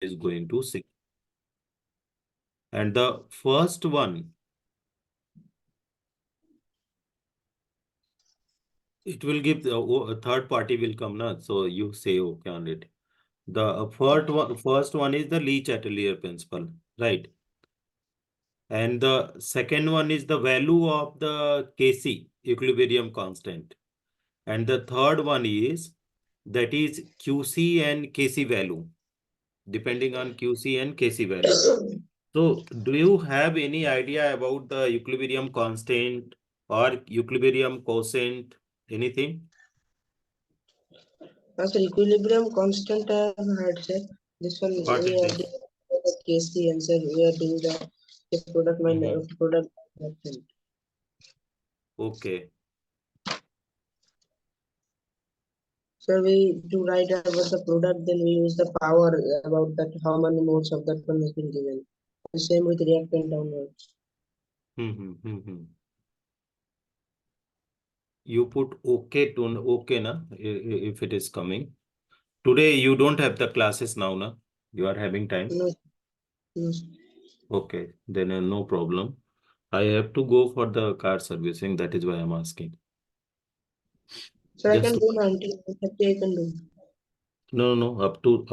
is going to 6. And the first one, it will give a third party will come now. So you say okay on it. The first one is the Lee Chatelier principle, right? And the second one is the value of the Kc, equilibrium constant. And the third one is that is Qc and Kc value, depending on Qc and Kc value. So do you have any idea about the equilibrium constant or equilibrium quotient? Anything? After equilibrium constant, I have heard, sir. This one we What are it doing is? the KC and sir, we are doing the product Mhm. product management. Okay. So we do write about the product, then we use the power about that how many moles of that one has been given. The same with reactant downwards. Mm-hmm. You put okay to okay na if it is coming. Today you don't have the classes now na. You are having time. No, no. Okay, then no problem. I have to go for the car servicing. That is why I'm asking. So I can Just do 1930, I can do. no. Up to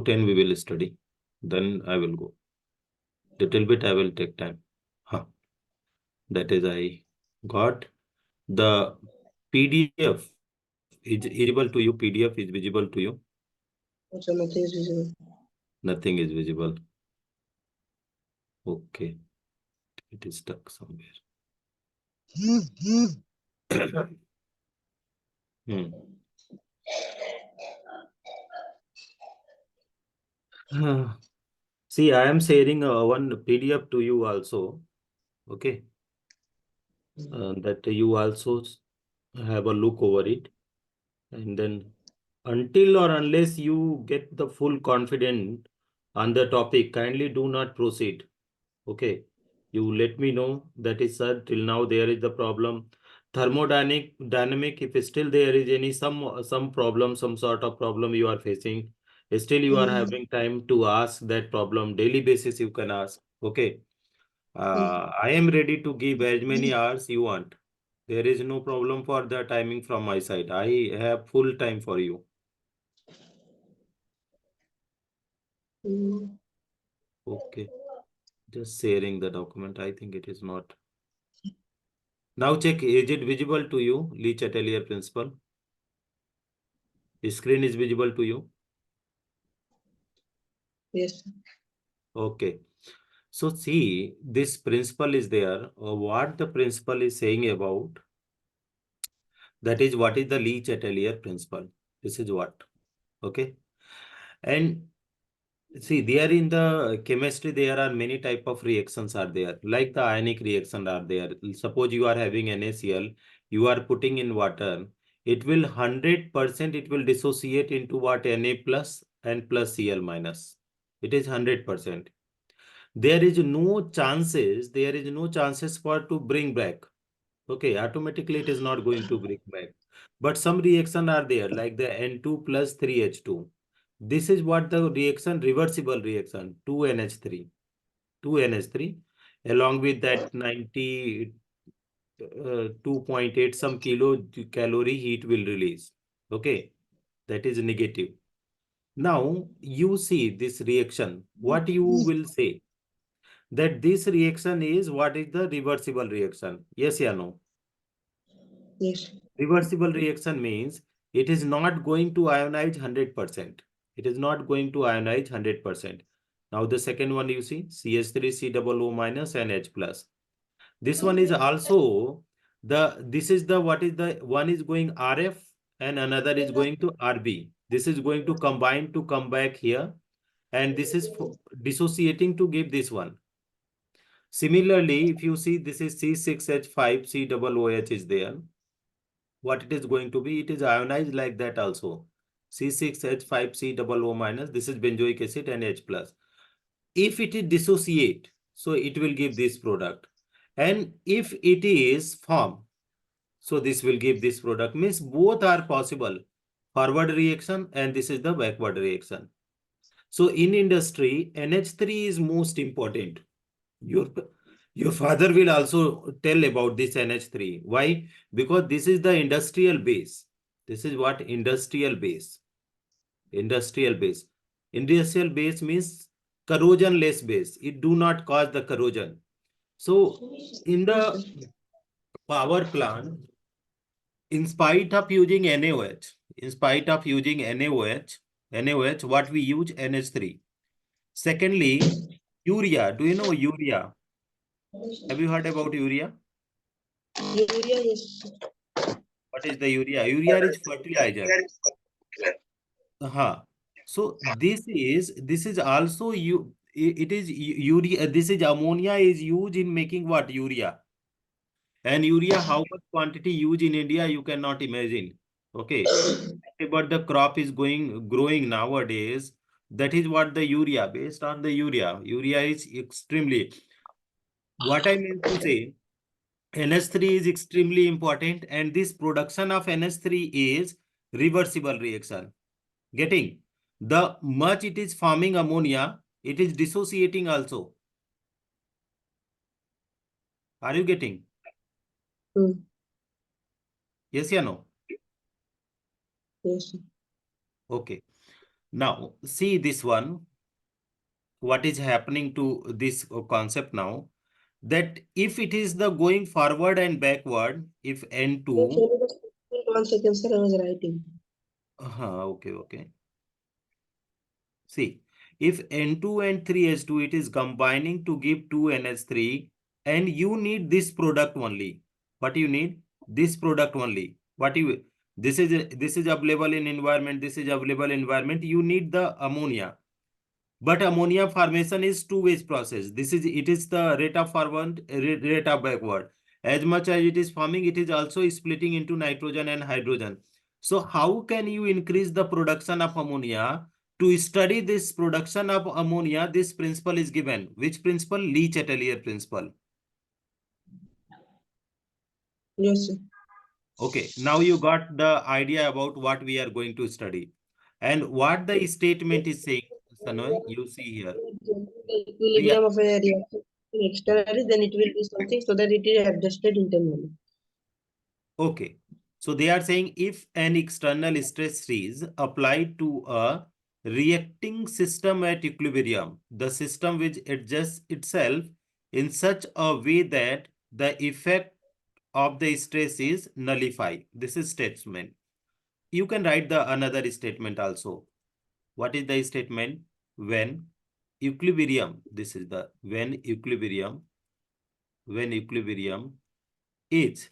10 we will study. Then I will go. Little bit I will take time. Huh. That is I got the PDF is visible to you. PDF is visible to you. So nothing is visible. Nothing is visible. Okay, it is stuck somewhere. Hmm. See, I am sharing one PDF to you also. Okay, that you also have a look over it, and then until or unless you get the full confidence on the topic, kindly do not proceed. Okay, you let me know that is sir till now there is the problem. Dynamic, if still there is any some problem, some sort of problem you are facing, still you are Mm, having time to ask that problem daily basis you can ask. Okay. I am ready to give as many hours you want. There is no problem for the timing from my side. I have full time for you. mm. Okay. Just sharing the document. I think it is not. Now check, is it visible to you, Lee Chatelier principle? The screen is visible to you? Yes. Okay. So see, this principle is there. What the principle is saying about, that is what is the Lee Chatelier principle. This is what. Okay. And see, there in the chemistry, there are many type of reactions are there, like the ionic reaction are there. Suppose you are having NaCl, you are putting in water, it will 100% it will dissociate into what Na plus and plus Cl minus. It is 100%. There is no chances for to bring back. Okay, automatically it is not going to bring back. But some reaction are there, like the N2 plus 3H2. This is what the reaction, reversible reaction, 2NH3. 2NH3 along with that 92.8 some calorie heat will release. Okay, that is negative. Now you see this reaction, what you will say? That this reaction is what is the reversible reaction? Yes or no? Yes. Reversible reaction means it is not going to ionize 100%. It is not going to ionize 100%. Now the second one you see CH3 COO minus and H plus. This one is also this is the what is the one is going RF and another is going to RB. This is going to combine to come back here, and this is dissociating to give this one. Similarly, if you see this is C6H5 COOH is there, what it is going to be, it is ionized like that also. C6H5COO minus, this is benzoic acid and H plus. If it is dissociate, so it will give this product. And if it is form, so this will give this product. Means both are possible. Forward reaction and this is the backward reaction. So in industry, NH3 is most important. Your, your father will also tell about this NH3. Why? Because this is the industrial base. This is what industrial base. Industrial base. Industrial base means corrosion-less base. It do not cause the corrosion. So in Yes, sir. the power plant, in spite of using NaOH, what we use NH3. Secondly, urea. Do you know urea? Have you heard about urea? Urea, yes, sir. What is the urea? Urea is fertilizer. So this is also it is urea. This is ammonia is used in making what? Urea. And urea, how much quantity used in India, you cannot imagine. Okay. But the crop is growing nowadays. That is what the urea, based on the urea. Urea is extremely, what I meant to say, NH3 is extremely important, and this production of NH3 is reversible reaction. Getting the much it is forming ammonia, it is dissociating also. Are you getting? Hmm. Yes or no? Yes, sir. Okay. Now see this one. What is happening to this concept now? That if it is the going forward and backward, if Sir, N2, can you just wait 1 second, sir? I was writing. okay. See, if N2 and 3H2, it is combining to give 2NH3, and you need this product only. What you need? This product only. This is available in environment, this is available in environment. You need the ammonia. But ammonia formation is two-way process. It is the rate of forward, rate of backward. As much as it is forming, it is also splitting into nitrogen and hydrogen. So how can you increase the production of ammonia? To study this production of ammonia, this principle is given. Which principle? Leach Atelier principle. Yes, sir. Okay, now you got the idea about what we are going to study. And what the statement is saying, Sanoy, you see here. The We equilibrium of a reaction externally, then it will be something so that it is adjusted internally. Okay. So they are saying if an external stress is applied to a reacting system at equilibrium, the system which adjusts itself in such a way that the effect of the stress is nullified. This is statement. You can write the another statement also. What is the statement? When equilibrium, this is the when equilibrium is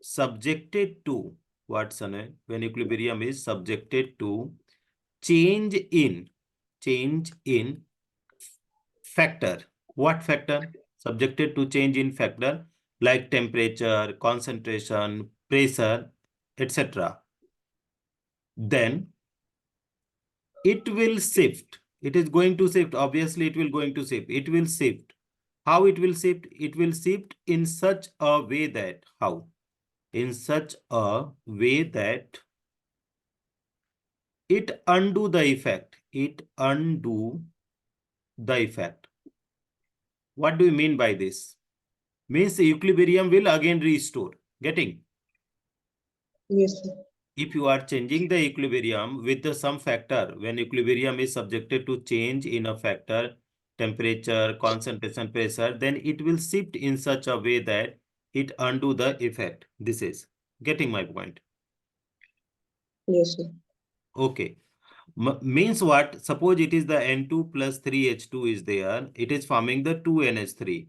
subjected to what, Sanay? When equilibrium is subjected to change in change in factor. What factor? Subjected to change in factor like temperature, concentration, pressure, etc. Then it will shift. It is going to shift. Obviously, it will going to shift. It will shift. How it will shift? It will shift in such a way that how? In such a way that it undo the effect. It undo the effect. What do you mean by this? Means the equilibrium will again restore. Getting? Yes, sir. If you are changing the equilibrium with the some factor, when equilibrium is subjected to change in a factor, temperature, concentration, pressure, then it will shift in such a way that it undo the effect. This is getting my point. Yes, sir. Okay. Means what? Suppose it is the N2 plus 3H2 is there. It is forming the 2NH3.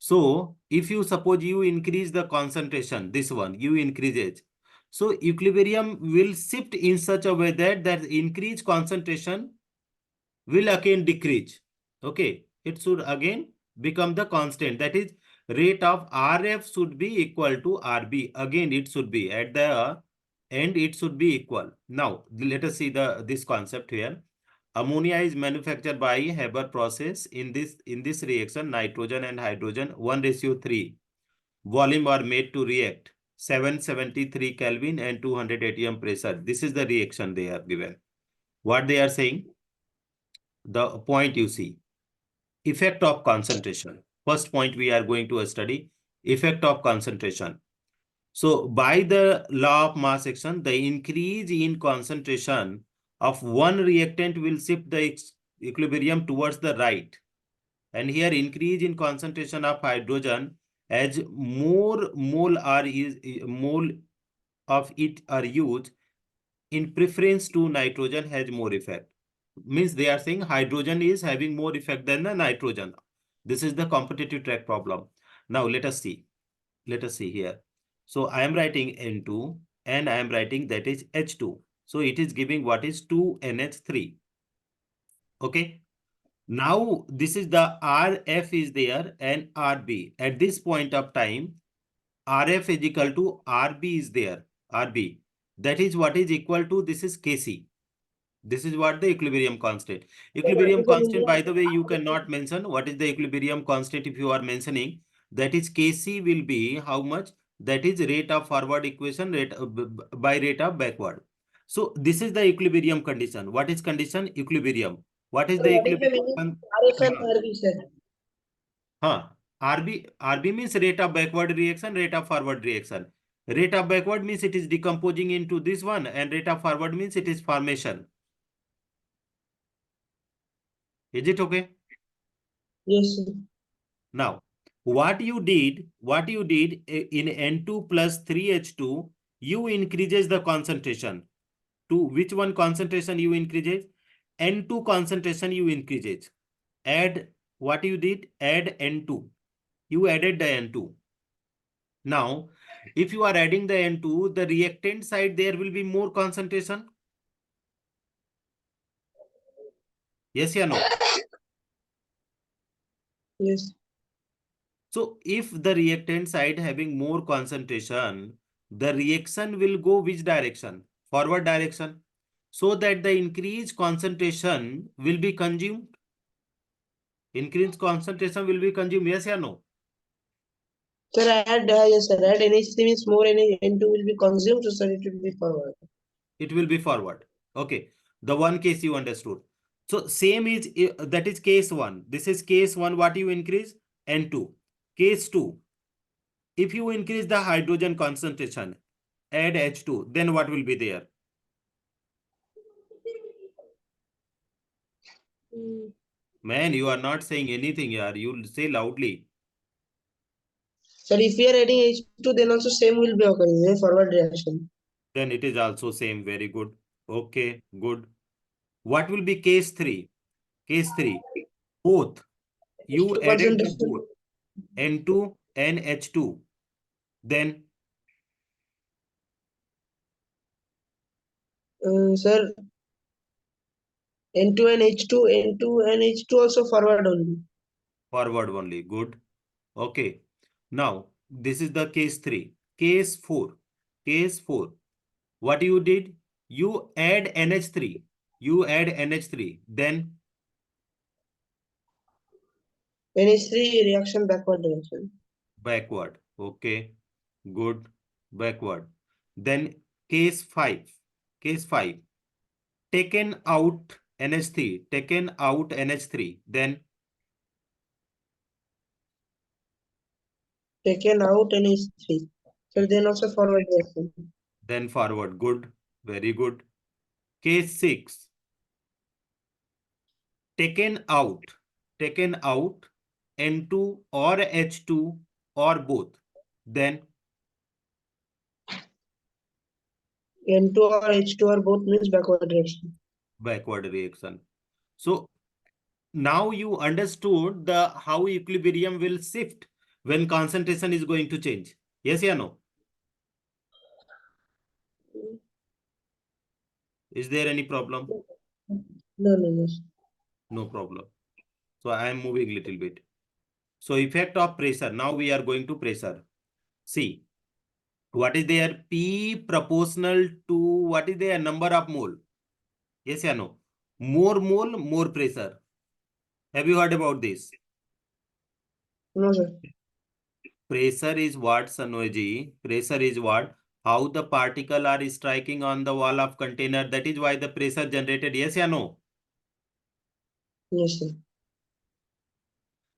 So if you suppose you increase the concentration, this one, you increase it. So equilibrium will shift in such a way that that increased concentration will again decrease. Okay. It should again become the constant. That is rate of RF should be equal to RB. Again, it should be at the end, it should be equal. Now, let us see this concept here. Ammonia is manufactured by Haber process. In this reaction, nitrogen and hydrogen 1:3 volume are made to react 773 Kelvin and 200 atm pressure. This is the reaction they are given. What they are saying? the point you see, effect of concentration. First point we are going to study, effect of concentration. So by the law of mass action, the increase in concentration of one reactant will shift the equilibrium towards the right. And here increase in concentration of hydrogen as more mole of it are used in preference to nitrogen has more effect. Means they are saying hydrogen is having more effect than the nitrogen. This is the competitive track problem. Now let us see. Let us see here. So I am writing N2 and I am writing that is H2. So it is giving what is 2NH3. Okay. Now this is the RF is there and RB. At this point of time, RF is equal to RB is there. RB. That is what is equal to, this is Kc. This is what the equilibrium constant. Equilibrium constant, by the way, you cannot mention what is the equilibrium constant if you are mentioning. That is Kc will be how much? That is rate of forward equation rate by rate of backward. So this is the equilibrium condition. What is condition? Equilibrium. What is So the what is the equilibrium? meaning RF and RB, sir? RB means rate of backward reaction, rate of forward reaction. Rate of backward means it is decomposing into this one, and rate of forward means it is formation. Is it okay? Yes, sir. Now, what you did in N2 plus 3H2, you increases the concentration. To which one concentration you increases? N2 concentration you increases. Add what you did? Add N2. You added the N2. Now, if you are adding the N2, the reactant side there will be more concentration. Yes or no? Yes. So if the reactant side having more concentration, the reaction will go which direction? Forward direction. So that the increased concentration will be consumed. Increased concentration will be consumed. Yes or no? Sir, add, yes, sir, add NH3 means more N2 will be consumed, so sir, it will be forward. It will be forward. Okay. The one case you understood. So same is, that is case one. This is case one. What you increase? N2. Case two. If you increase the hydrogen concentration, add H2, then what will be there? Man, you are not saying anything here. You'll say loudly. Sir, if we are adding H2, then also same will be occurring, forward reaction. Then it is also same. Very good. Okay, good. What will be case 3? Case 3. Both. You H2 added the concentration. both. N2 and H2. Then Sir, N2 and H2, N2 and H2 also forward only. forward only. Good. Okay. Now, this is the case 3. Case 4. Case 4. What you did? You add NH3. You add NH3. Then NH3 reaction backward reaction. backward. Okay. Good. Backward. Then case 5. Case 5. Taken out NH3. Taken out NH3. Then Taken out NH3. So then also forward reaction. forward. Good. Very good. Case 6. Taken out. Taken out N2 or H2 or both. Then N2 or H2 or both means backward reaction. backward reaction. So now you understood the how equilibrium will shift when concentration is going to change. Yes or no? Is there any problem? No, no, no. No problem. So I am moving little bit. So effect of pressure. Now we are going to pressure. See, what is there? P proportional to what is their number of mole? Yes or no? More mole, more pressure. Have you heard about this? No, sir. Pressure is what, Sanoji? Pressure is what? How the particle are striking on the wall of container. That is why the pressure generated. Yes or no? Yes, sir.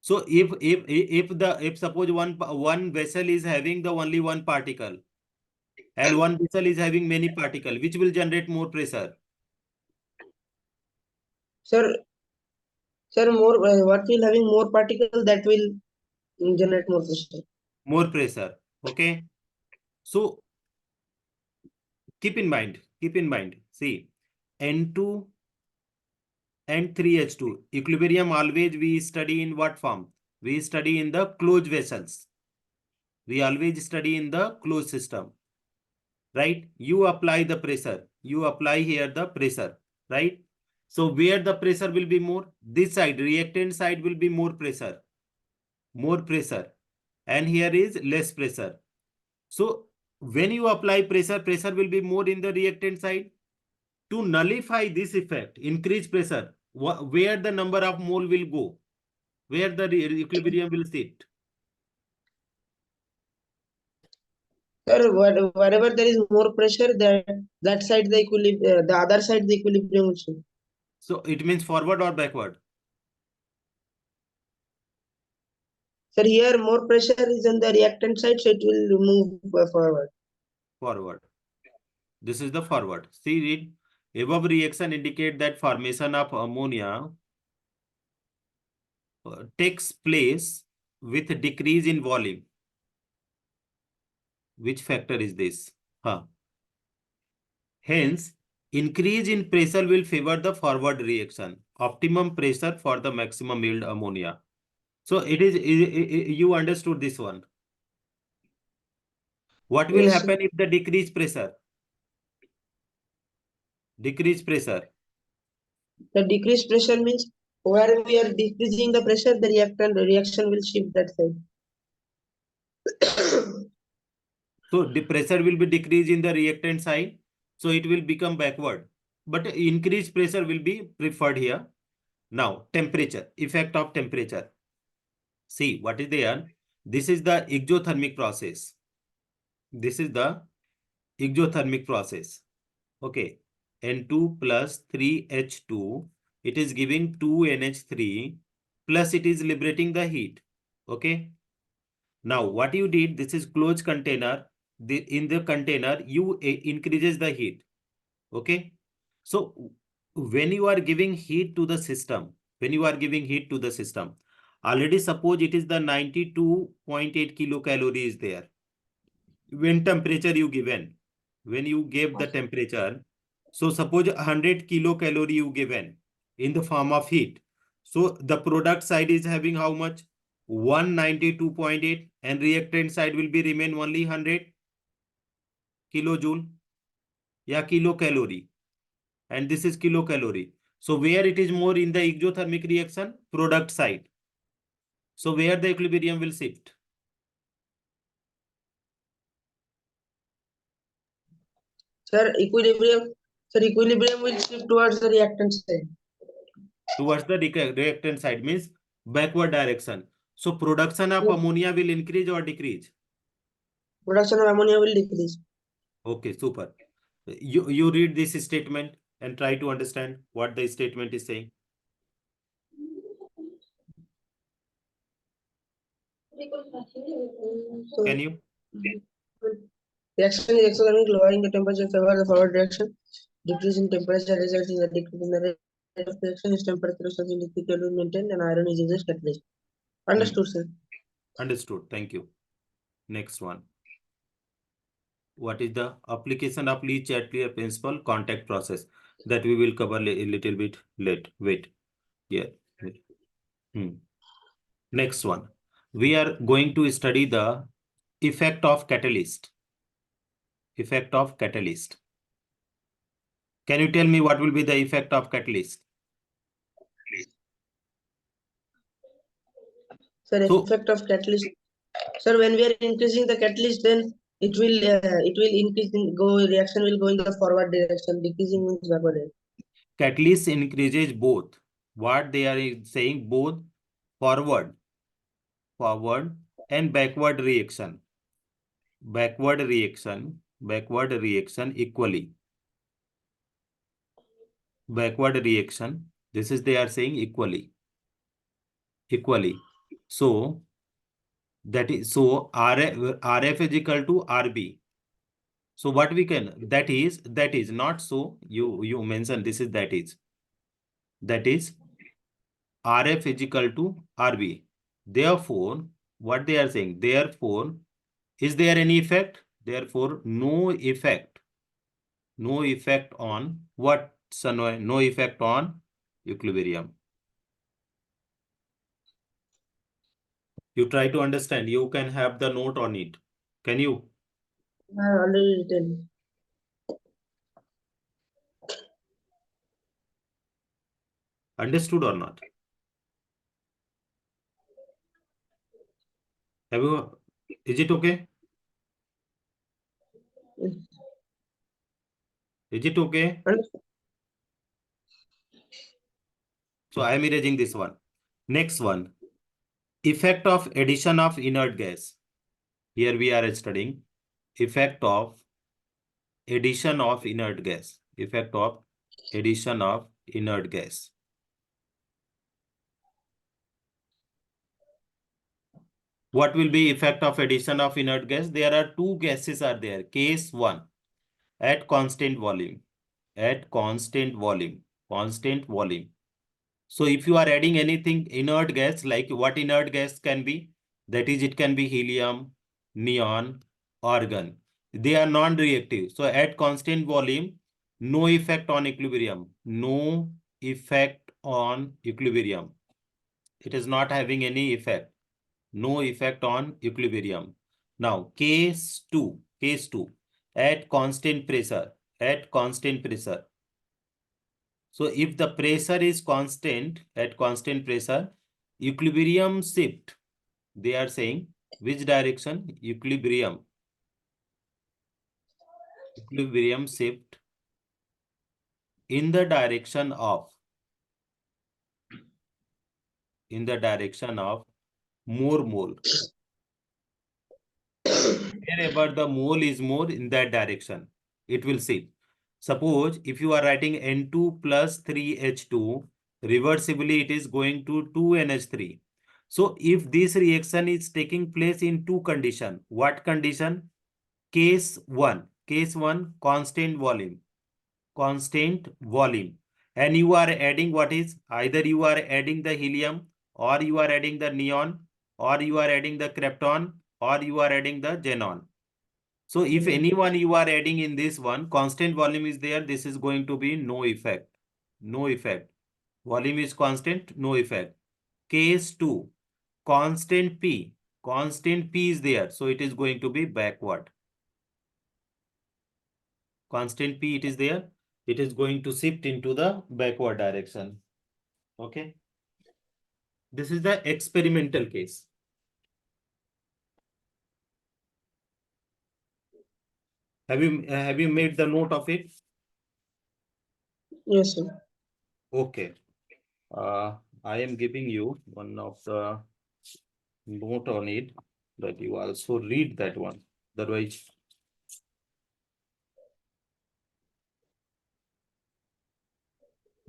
So if suppose one vessel is having the only one particle and one vessel is having many particle, which will generate more pressure? Sir, sir, more what will having more particle that will generate more pressure. More pressure. Okay. So keep in mind, see, N2 and 3H2 equilibrium always we study in what form? We study in the closed vessels. We always study in the closed system, right? You apply the pressure. You apply here the pressure, right? So where the pressure will be more? This side, reactant side will be more pressure. More pressure. And here is less pressure. So when you apply pressure, pressure will be more in the reactant side. To nullify this effect, increase pressure, where the number of mole will go, where the equilibrium will sit. Sir, wherever there is more pressure, that side the equilibrium, the other side the equilibrium will shift. So it means forward or backward? Sir, here more pressure is on the reactant side, so it will move forward. Forward. This is the forward. See it. Above reaction indicate that formation of ammonia takes place with decrease in volume. Which factor is this? Huh. Hence, increase in pressure will favor the forward reaction. Optimum pressure for the maximum yield ammonia. So you understood this one. What will Yes, sir. happen if the decrease pressure? Decrease pressure. The decreased pressure means where we are decreasing the pressure, the reaction will shift that side. So the pressure will be decreased in the reactant side. So it will become backward. But increased pressure will be preferred here. Now, temperature, effect of temperature. See, what is there? This is the exothermic process. This is the exothermic process. Okay. N2 plus 3H2. It is giving 2NH3 plus it is liberating the heat. Okay. Now, what you did, this is closed container. In the container, you increases the heat. Okay. So when you are giving heat to the system, already suppose it is the 92.8 kilocalorie is there. When temperature you given, when you gave the temperature, so suppose 100 kilocalorie you given in the form of heat. So the product side is having how much? 192.8 and reactant side will be remain only 100 kilojoule, yeah, kilocalorie, and this is kilocalorie. So where it is more in the exothermic reaction? Product side. So where the equilibrium will shift? Sir, equilibrium will shift towards the reactant side. Towards the reactant side means backward direction. So production of Yes. ammonia will increase or decrease? Production of ammonia will decrease. Okay, super. You read this statement and try to understand what the statement is saying. So, Can you? reaction is exothermic, lowering the temperature favor the forward direction. Decrease in temperature results in a decrease in the rate of reaction. Its temperature is in equilibrium maintained and iron is used as catalyst. Understood, sir. Understood. Thank you. Next one. What is the application of Lee Chatelier principle? Contact process that we will cover a little bit late. Wait. Yeah. Wait. Next one. We are going to study the effect of catalyst. Effect of catalyst. Can you tell me what will be the effect of catalyst? Sir, So effect of catalyst. Sir, when we are increasing the catalyst, then it will increase in go reaction will go in the forward direction. Decreasing means backward direction. catalyst increases both. What they are saying, both forward and backward reaction. Backward reaction equally. Backward reaction This is they are saying equally. So that is so RF is equal to RB. So what we can, that is not so, you mention this is that is RF is equal to RB. Therefore, what they are saying, therefore, is there any effect? Therefore, no effect. No effect on what? No effect on equilibrium. You try to understand. You can have the note on it. Can you? I have already written. Understood or not? Have you? Is it okay? Yes. Is it okay? So I am erasing this one. Next one. Effect of addition of inert gas. Here we are studying effect of addition of inert gas. Effect of addition of inert gas. What will be effect of addition of inert gas? There are two gases are there. Case 1, at constant volume. At constant volume. Constant volume. So if you are adding anything inert gas, like what inert gas can be? That is, it can be helium, neon, argon. They are non-reactive. So at constant volume, no effect on equilibrium. No effect on equilibrium. It is not having any effect. No effect on equilibrium. Now, case 2, at constant pressure, at constant pressure. So if the pressure is constant, at constant pressure, equilibrium shift, they are saying which direction? Equilibrium shift in the direction of, more mole. Wherever the mole is more, in that direction, it will shift. Suppose if you are writing N2 plus 3H2, reversibly it is going to 2NH3. So if this reaction is taking place in two condition, what condition? Case 1, constant volume, and you are adding what is, either you are adding the helium, or you are adding the neon, or you are adding the krypton, or you are adding the xenon. So if anyone you are adding in this one, constant volume is there, this is going to be no effect. No effect. Volume is constant, no effect. Case 2, constant P. Constant P is there, so it is going to be backward. Constant P, it is there. It is going to shift into the backward direction. Okay. This is the experimental case. Have you made the note of it? Yes, sir. Okay. I am giving you one of the note on it, that you also read that one. Otherwise,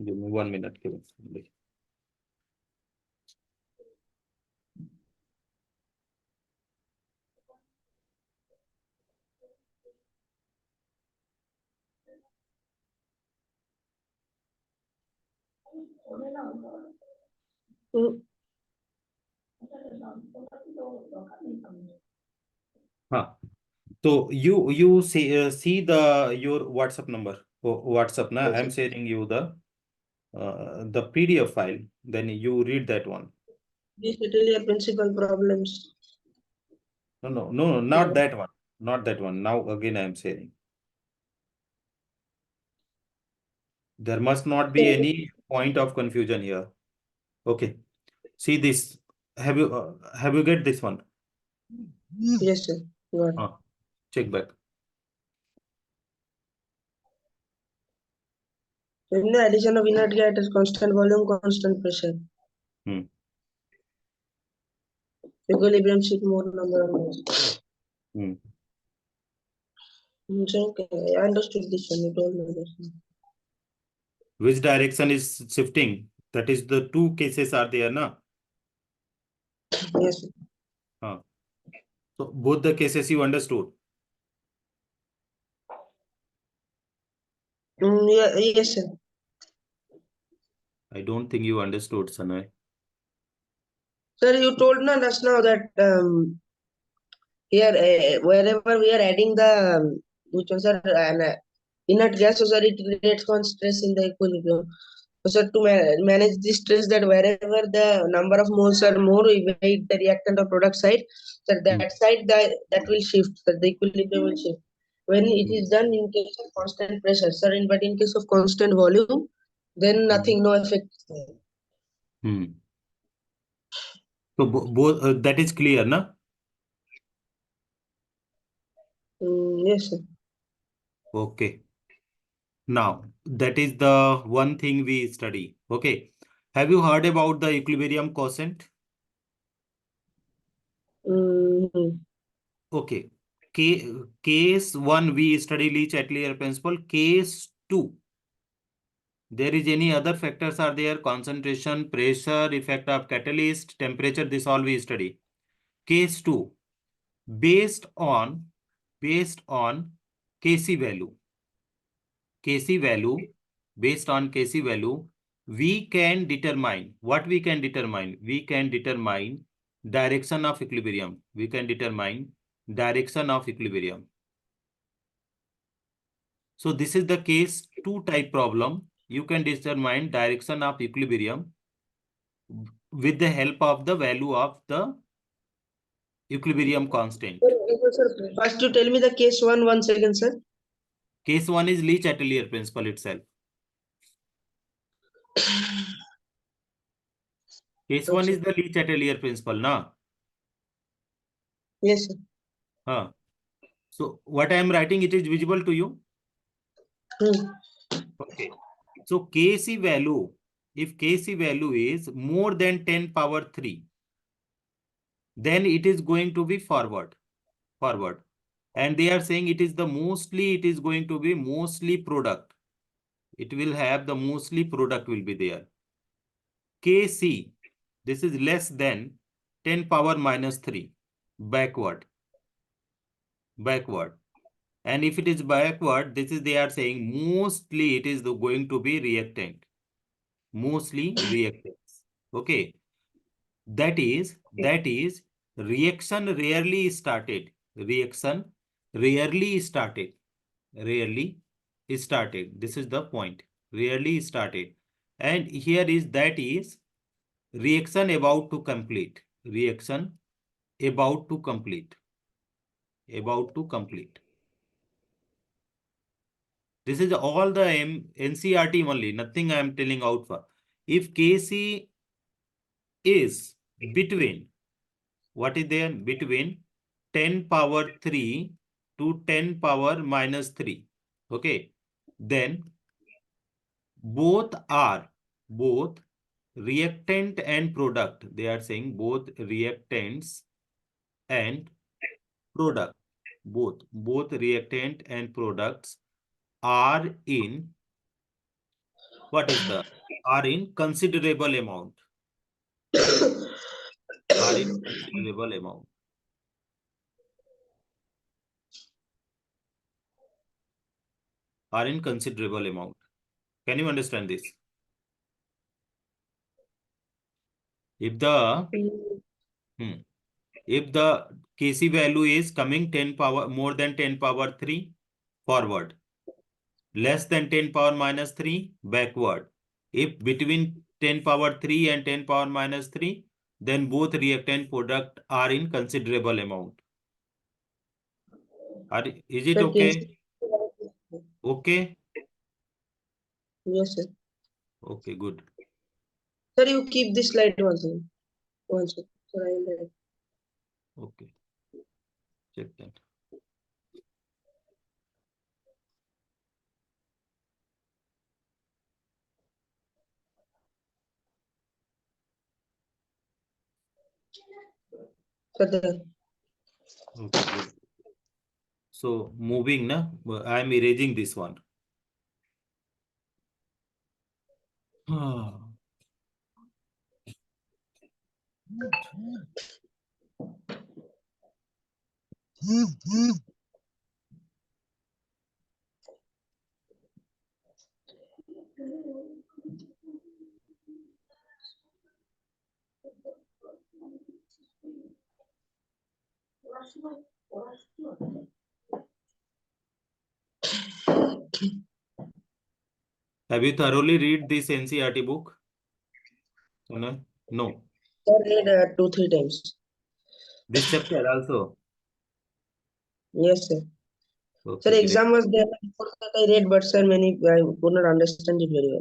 give me 1 minute. Mm. Huh. So you see the your WhatsApp number. WhatsApp na, Yes, I'm sir. sharing you the PDF file. Then you read that one. These literally are principal problems. No, not Yeah. that one. Not that one. Now again I'm sharing. There must not be any point of confusion here. Okay. See this. Have you get this one? Yes, sir. Got it. Check back. In the addition of inert gas at constant volume, constant pressure, Hmm. equilibrium shift more number of moles. Hmm. It's okay. I understood this one. You told me this one. Which direction is shifting? That is the two cases are there, na? Yes, sir. So both the cases you understood. Yeah, yes, sir. I don't think you understood, Sanay. Sir, you told na just now that here wherever we are adding the which one, sir, inert gas, so sir, it creates one stress in the equilibrium. So sir, to manage this stress, that wherever the number of moles are more, we weight the reactant or product side, sir, that side that will shift, sir, the equilibrium will shift. When it is done in case of constant pressure, sir, but in case of constant volume, then nothing, no effect is there. Hmm. So both that is clear, na? Yes, sir. Okay. Now that is the one thing we study. Okay. Have you heard about the equilibrium quotient? Mm, Okay. Case one we study Lee-Chatelier principle. Case two. There is any other factors are there? Concentration, pressure, effect of catalyst, temperature. This all we study. Case two. Based on Kc value. Kc value, based on Kc value, we can determine what we can determine. We can determine direction of equilibrium. We can determine direction of equilibrium. So this is the case two type problem. You can determine direction of equilibrium with the help of the value of the equilibrium constant. sir, first you tell me the case one once again, sir. Case one is Lee-Chatelier principle itself. Case one Okay. is the Lee-Chatelier principle, na? Yes, sir. Huh. So what I am writing, it is visible to you? Hmm. Okay. So Kc value, if Kc value is more than 10 power 3, then it is going to be forward. And they are saying it is going to be mostly product. It will have the mostly product will be there. Kc, this is less than 10 power minus 3, backward. And if it is backward, this is they are saying mostly it is going to be reactant. Mostly reactants. Okay. That is reaction rarely started. Reaction rarely started. Rarely started. This is the point. Rarely started. And here is that is reaction about to complete. Reaction about to complete. About to complete. This is all the NCRT only. Nothing I am telling out for. If Kc is between, what is there? Between 10 power 3 to 10 power minus 3. Okay. Then both reactant and product. They are saying both reactants and product. Both reactant and products are in, what is the, are in considerable amount. Are in considerable amount. Are in considerable amount. Can you understand this? If the if the Kc value is coming 10 power more than 10 power 3, forward, less than 10 power minus 3, backward. If between 10 power 3 and 10 power minus 3, then both reactant product are in considerable amount. Is it Sir, okay? Okay. yes, sir. Okay, good. Sir, you keep this slide once again. Once, sir. Sir, I will write. Okay, check that. Sir, there. Okay, good. So moving na, I am erasing this one. Have you thoroughly read this NCERT book? No. No. Sir, read 2-3 times. This chapter also. Yes, sir. Sir, Okay, great. exam was there before that I read, but sir, many I could not understand it very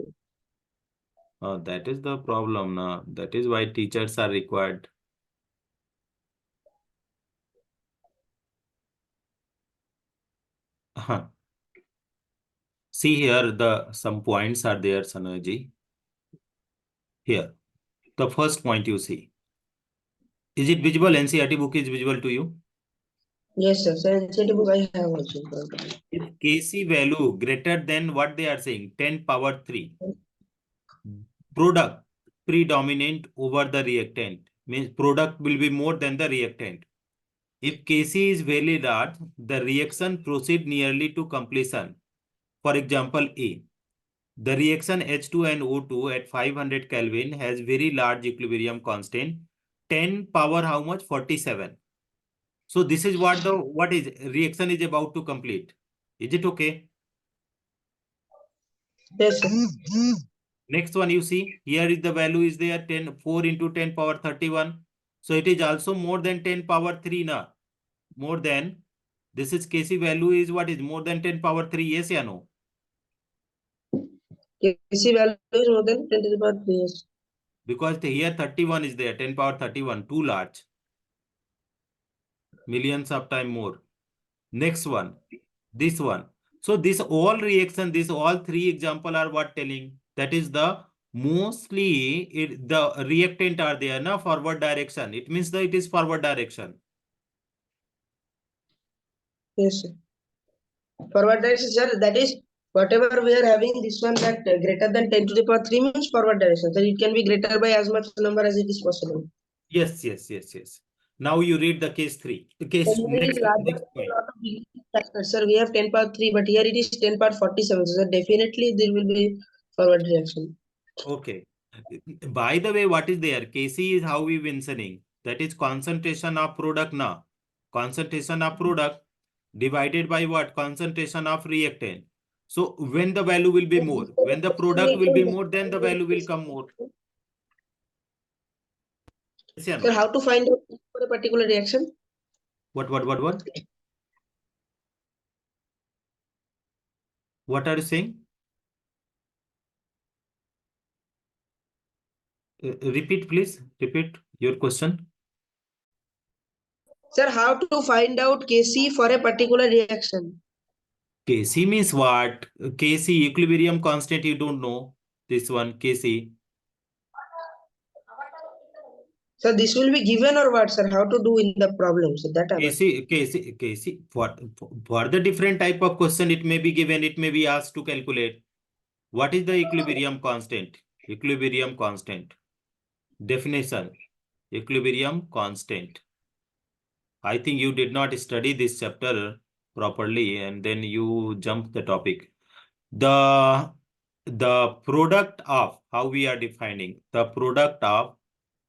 well. That is the problem now. That is why teachers are required. See here, the some points are there, Sanoji. Here, the first point you see. Is it visible? NCERT book is visible to you? Yes, sir. Sir, NCERT book I have also in front of me. If Kc value greater than what they are saying, 10 power 3, product predominant over the reactant, means product will be more than the reactant. If Kc is very large, the reaction proceed nearly to completion. For example, A. The reaction H2 and O2 at 500 Kelvin has very large equilibrium constant, 10 power how much? 47. So this is what the reaction is about to complete. Is it okay? Yes, sir. Next one you see, here is the value is there 4 into 10 power 31. So it is also more than 10 power 3 na. More than, this is Kc value is what is more than 10 power 3, yes or no? Kc value is more than 10 to the power 3. Yes. Because here 31 is there, 10 power 31, too large. Millions of time more. Next one, this one. So this all reaction, this all three example are what telling? That is the mostly the reactant are there na forward direction. It means that it is forward direction. Yes, sir. Forward direction, sir. That is whatever we are having this one that greater than 10 to the power 3 means forward direction. So it can be greater by as much number as it is possible. Yes, yes, yes, yes. Now you read the case 3. The case So here it is larger next by a point. lot of big factors. Sir, we have 10 power 3, but here it is 10 power 47. So definitely there will be forward reaction. Okay. By the way, what is there? Kc is how we mentioning. That is concentration of product now. Concentration of product divided by what? Concentration of reactant. So when the value will be more, when the product will be more, then the value will come more. Yes or Sir, no? how to find out for a particular reaction? What? What are you saying? Repeat, please. Repeat your question. Sir, how to find out Kc for a particular reaction? Kc means what? Kc equilibrium constant you don't know. This one Kc. So this will be given or what, sir? How to do in the problem? So that I'm asking. Kc. For the different type of question, it may be given, it may be asked to calculate. What is the equilibrium constant? Equilibrium constant. Definition. Equilibrium constant. I think you did not study this chapter properly and then you jumped the topic. The product of, how we are defining, the product of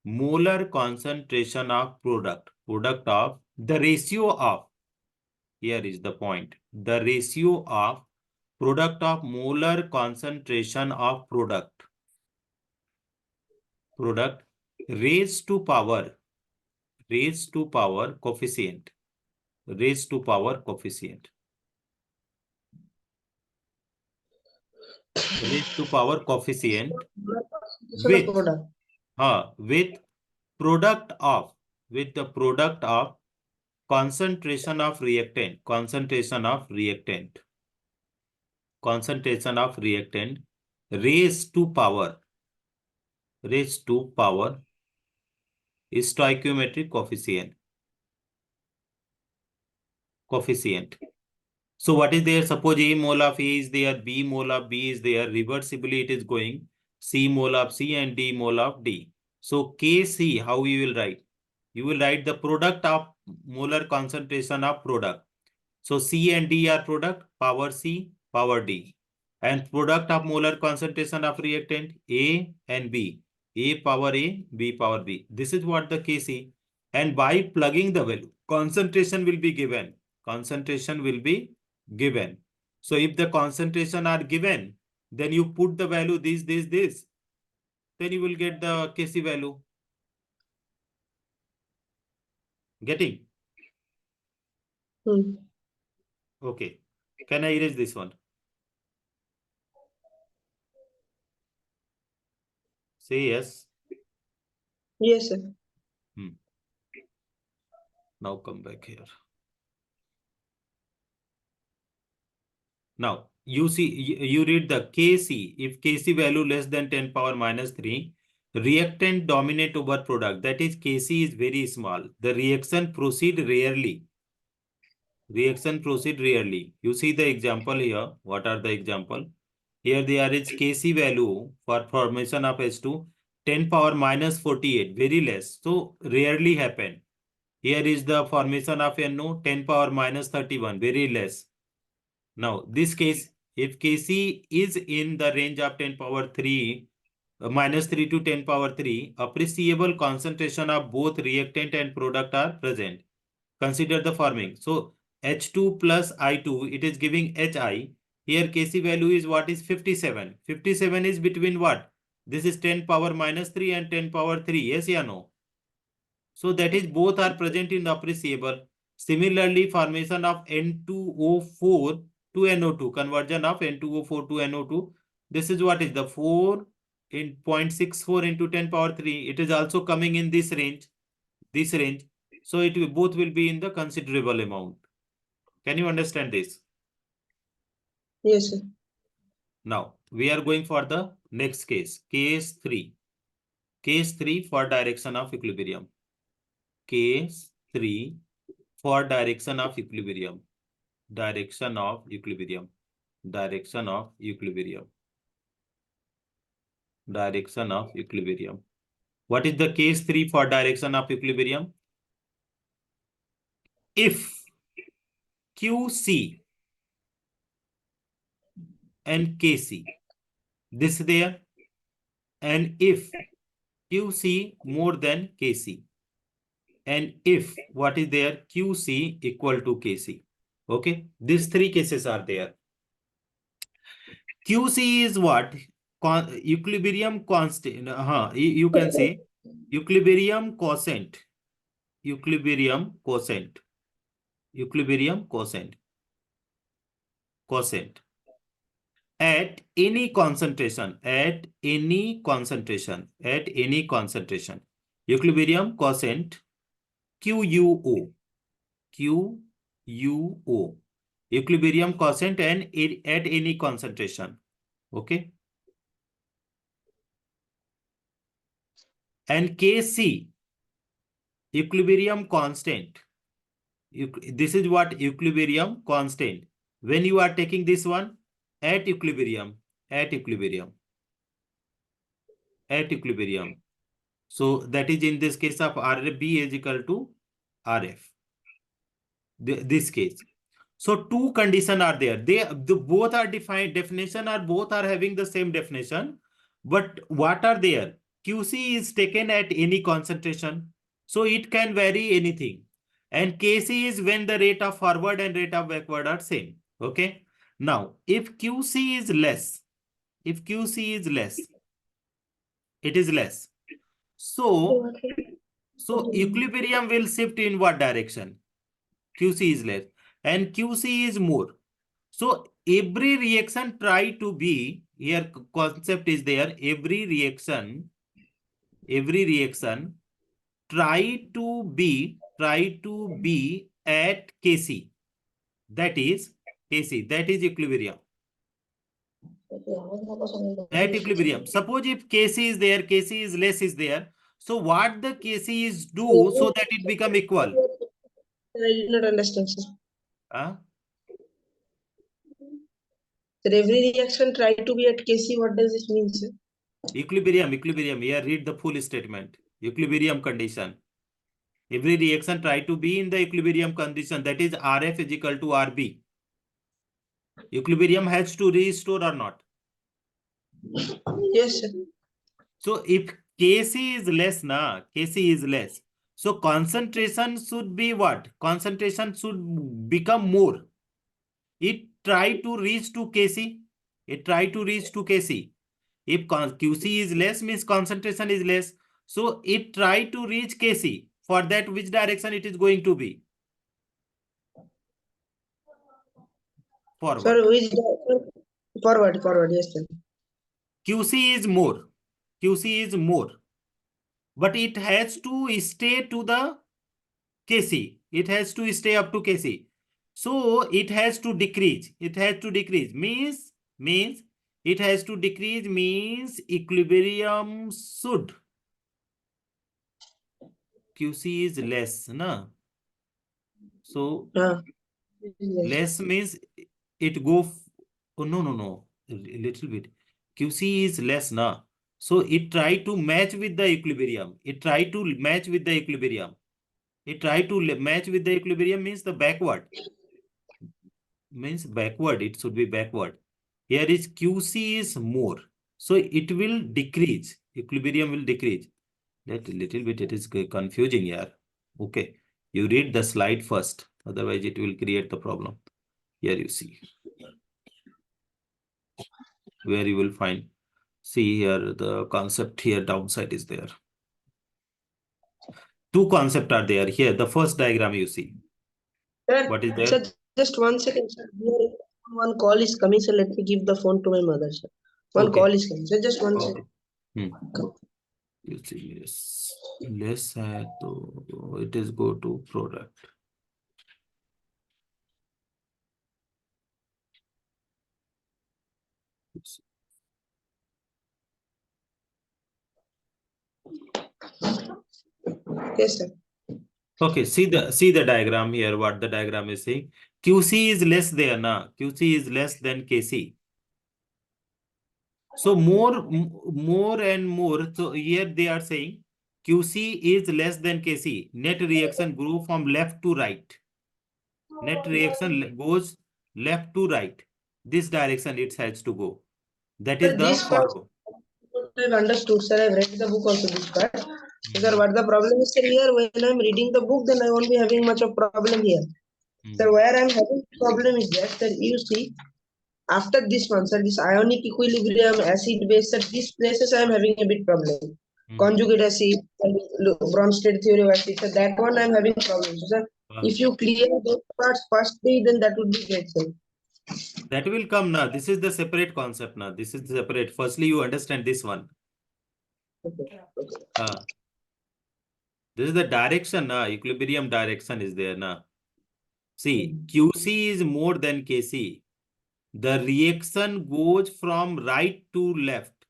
molar concentration of product of the ratio of, here is the point, the ratio of product of molar concentration of product raised to power coefficient raised to power coefficient raised to power coefficient Concentration of with product. with product of with the product of concentration of reactant raised to power stoichiometric coefficient. So what is there? Suppose A mole of A is there, B mole of B is there, reversibly it is going C mole of C and D mole of D. So Kc, how you will write? You will write the product of molar concentration of product. So C and D are product, power C, power D. And product of molar concentration of reactant A and B. A power A, B power B. This is what the Kc. And by plugging the value, concentration will be given. Concentration will be given. So if the concentration are given, then you put the value this, then you will get the Kc value. Getting? Okay. Can I erase this one? Say yes. Yes, sir. Now come back here. Now you see, you read the Kc. If Kc value less than 10 power minus 3, reactant dominate over product. That is, Kc is very small. The reaction proceed rarely. Reaction proceed rarely. You see the example here. What are the example? Here there is Kc value for formation of H2, 10 power minus 48, very less. So rarely happen. Here is the formation of NO, 10 power minus 31, very less. Now, this case, if Kc is in the range of 10 power 3, minus 3 to 10 power 3, appreciable concentration of both reactant and product are present. Consider the forming. So, H2 plus I2, it is giving Hi. Here, Kc value is what is 57. 57 is between what? This is 10 power minus 3 and 10 power 3. Yes, yeah, no? So that is both are present in the appreciable. Similarly, formation of N2O4 to NO2, conversion of N2O4 to NO2. This is what is the 4 in 0.64 into 10 power 3. It is also coming in this range. So it will, both will be in the considerable amount. Can you understand this? Yes, sir. Now we are going for the next case. Case 3. Case 3 for direction of equilibrium. Case 3 for direction of equilibrium. Direction of equilibrium. Direction of equilibrium. Direction of equilibrium. What is the case 3 for direction of equilibrium? If QC and KC, this there, and if QC more than KC, and if what is there, QC equal to KC. Okay, these three cases are there. QC is what? Equilibrium constant. You can say equilibrium quotient. Equilibrium quotient. Equilibrium quotient. Quotient. At any concentration. At any concentration. At any concentration. Equilibrium quotient QUO. QUO. Equilibrium quotient and at any concentration. Okay. And Kc. Equilibrium constant. This is what equilibrium constant. When you are taking this one at equilibrium, at equilibrium, at equilibrium. So that is in this case of RB is equal to RF. This case. So two conditions are there. Both are defined. Definition are both are having the same definition. But what are there? QC is taken at any concentration. So it can vary anything. And Kc is when the rate of forward and rate of backward are same. Okay. Now, if QC is less, it is less. So equilibrium will shift in what direction? QC is less and QC is more. So every reaction try to be, here concept is there, every reaction try to be at Kc. That is Kc, that is equilibrium. At equilibrium. Suppose if Kc is there, Kc is less is there. So what the Kc is do so that it become equal? I did not understand, sir. Huh? Sir, every reaction try to be at Kc. What does it mean, sir? Equilibrium. Here read the full statement. Equilibrium condition. Every reaction try to be in the equilibrium condition, that is Rf is equal to Rb. Equilibrium has to restore or not? Yes, sir. So if Kc is less, Kc is less. So concentration should be what? Concentration should become more. It try to reach to Kc. It try to reach to Kc. If Qc is less, means concentration is less. So it try to reach Kc. For that, which direction it is going to be? Sir, Forward. which forward, yes, sir. Qc is more. Qc is more. But it has to stay to the Kc. It has to stay up to Kc. So it has to decrease. It has to decrease. Means it has to decrease means equilibrium should. Qc is less, na? So Yes. less means it go. Oh, no. A little bit. Qc is less, na? So it try to match with the equilibrium. It try to match with the equilibrium. It try to match with the equilibrium means the backward. Means backward. It should be backward. Here is Qc is more. So it will decrease. Equilibrium will decrease. That little bit it is confusing here. Okay. You read the slide first. Otherwise it will create the problem. Here you see. Where you will find. See here the concept here downside is there. Two concepts are there here. The first diagram you see. Sir, What is sir, there? just 1 second, sir. Here, one call is coming, sir. Let me give the phone to my mother, sir. One call Okay. is coming. Sir, just one Okay. second. You see less है तो it is go to product. Yes, sir. Okay, see the diagram here. What the diagram is saying? QC is less there, na? QC is less than KC. So more and more. So here they are saying QC is less than KC. Net reaction grow from left to right. Net reaction goes left to right. This direction it has to go. That is Sir, the this part forward. I've understood, sir. I've read the book also, this part. Sir, Mhm. what the problem is, sir, here, when I'm reading the book, then I won't be having much of problem here. Sir, Mhm. where I'm having problem is that, sir, you see, after this one, sir, this ionic equilibrium, acid base, sir, these places I am having a bit problem. Mhm. Conjugate acid, Bronsted theory of acid, sir, that one I'm having problems. So, sir, Uh, if you clear those parts firstly, then that would be great, sir. That will come now. This is the separate concept now. This is separate. Firstly, you understand this one. Okay, okay. Uh, this is the direction now. Equilibrium direction is there now. See, QC is more than KC. The reaction goes from right to left.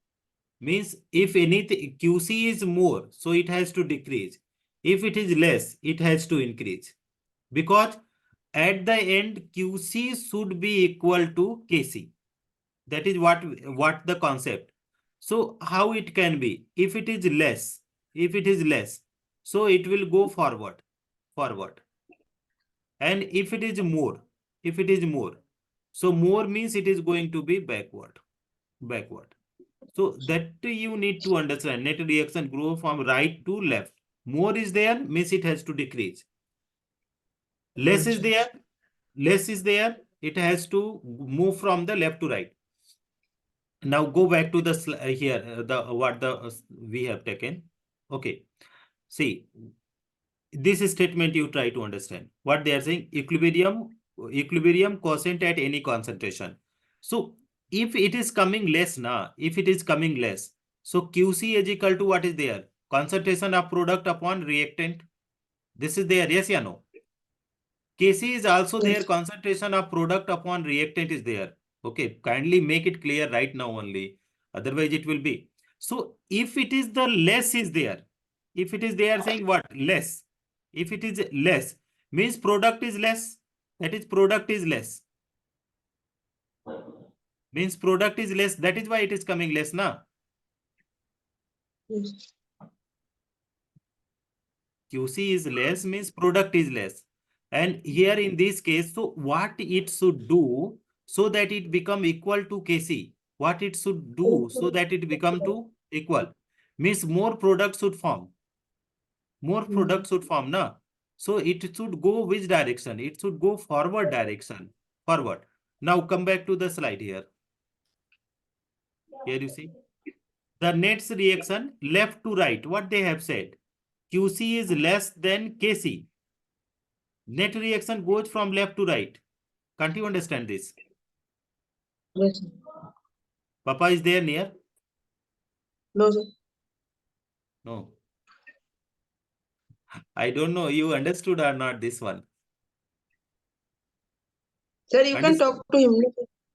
Means if anything, QC is more, so it has to decrease. If it is less, it has to increase. Because at the end, QC should be equal to KC. That is what the concept. So how it can be? If it is less, so it will go forward. And if it is more, so more means it is going to be backward. So that you need to understand. Net reaction grow from right to left. More is there means it has to decrease. Less is Achha. there, it has to move from the left to right. Now go back to the here the what the we have taken. Okay, see this statement you try to understand what they are saying. Equilibrium constant at any concentration. So if it is coming less now, if it is coming less, so QC is equal to what is there? Concentration of product upon reactant. This is there, yes or no? Kc is also Yes. there. Concentration of product upon reactant is there. Okay, kindly make it clear right now only. Otherwise it will be. So if it is the less is there, if it is they are saying what? Less. If it is less, means product is less. That is product is less. Means product is less. That is why it is coming less now. Yes. QC is less means product is less. And here in this case, so what it should do so that it become equal to KC? What it should do so that it become to equal? Means more product should form. More product should form, na? So it should go which direction? It should go forward direction. Forward. Now come back to the slide here. Here you see. The next reaction left to right. What they have said? QC is less than KC. Net reaction goes from left to right. Can't you understand this? Yes, sir. Papa is there near? No, sir. No. I don't know you understood or not this one. Sir, you can Understood? talk to him.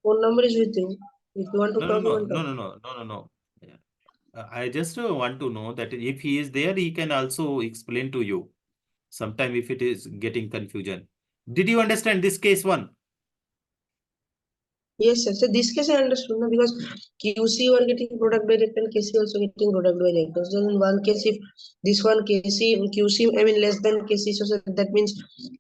Phone number is with you. If you want to No, no, talk, you no, can no, talk. no, no, no, no, no. Yeah. I just want to know that if he is there, he can also explain to you. Sometime if it is getting confusion. Did you understand this case one? Yes, sir. So this case I understood now because QC you are getting product by reactor and KC also getting product by reactor. So in one case, if this one KC QC I mean less than KC, so sir, that means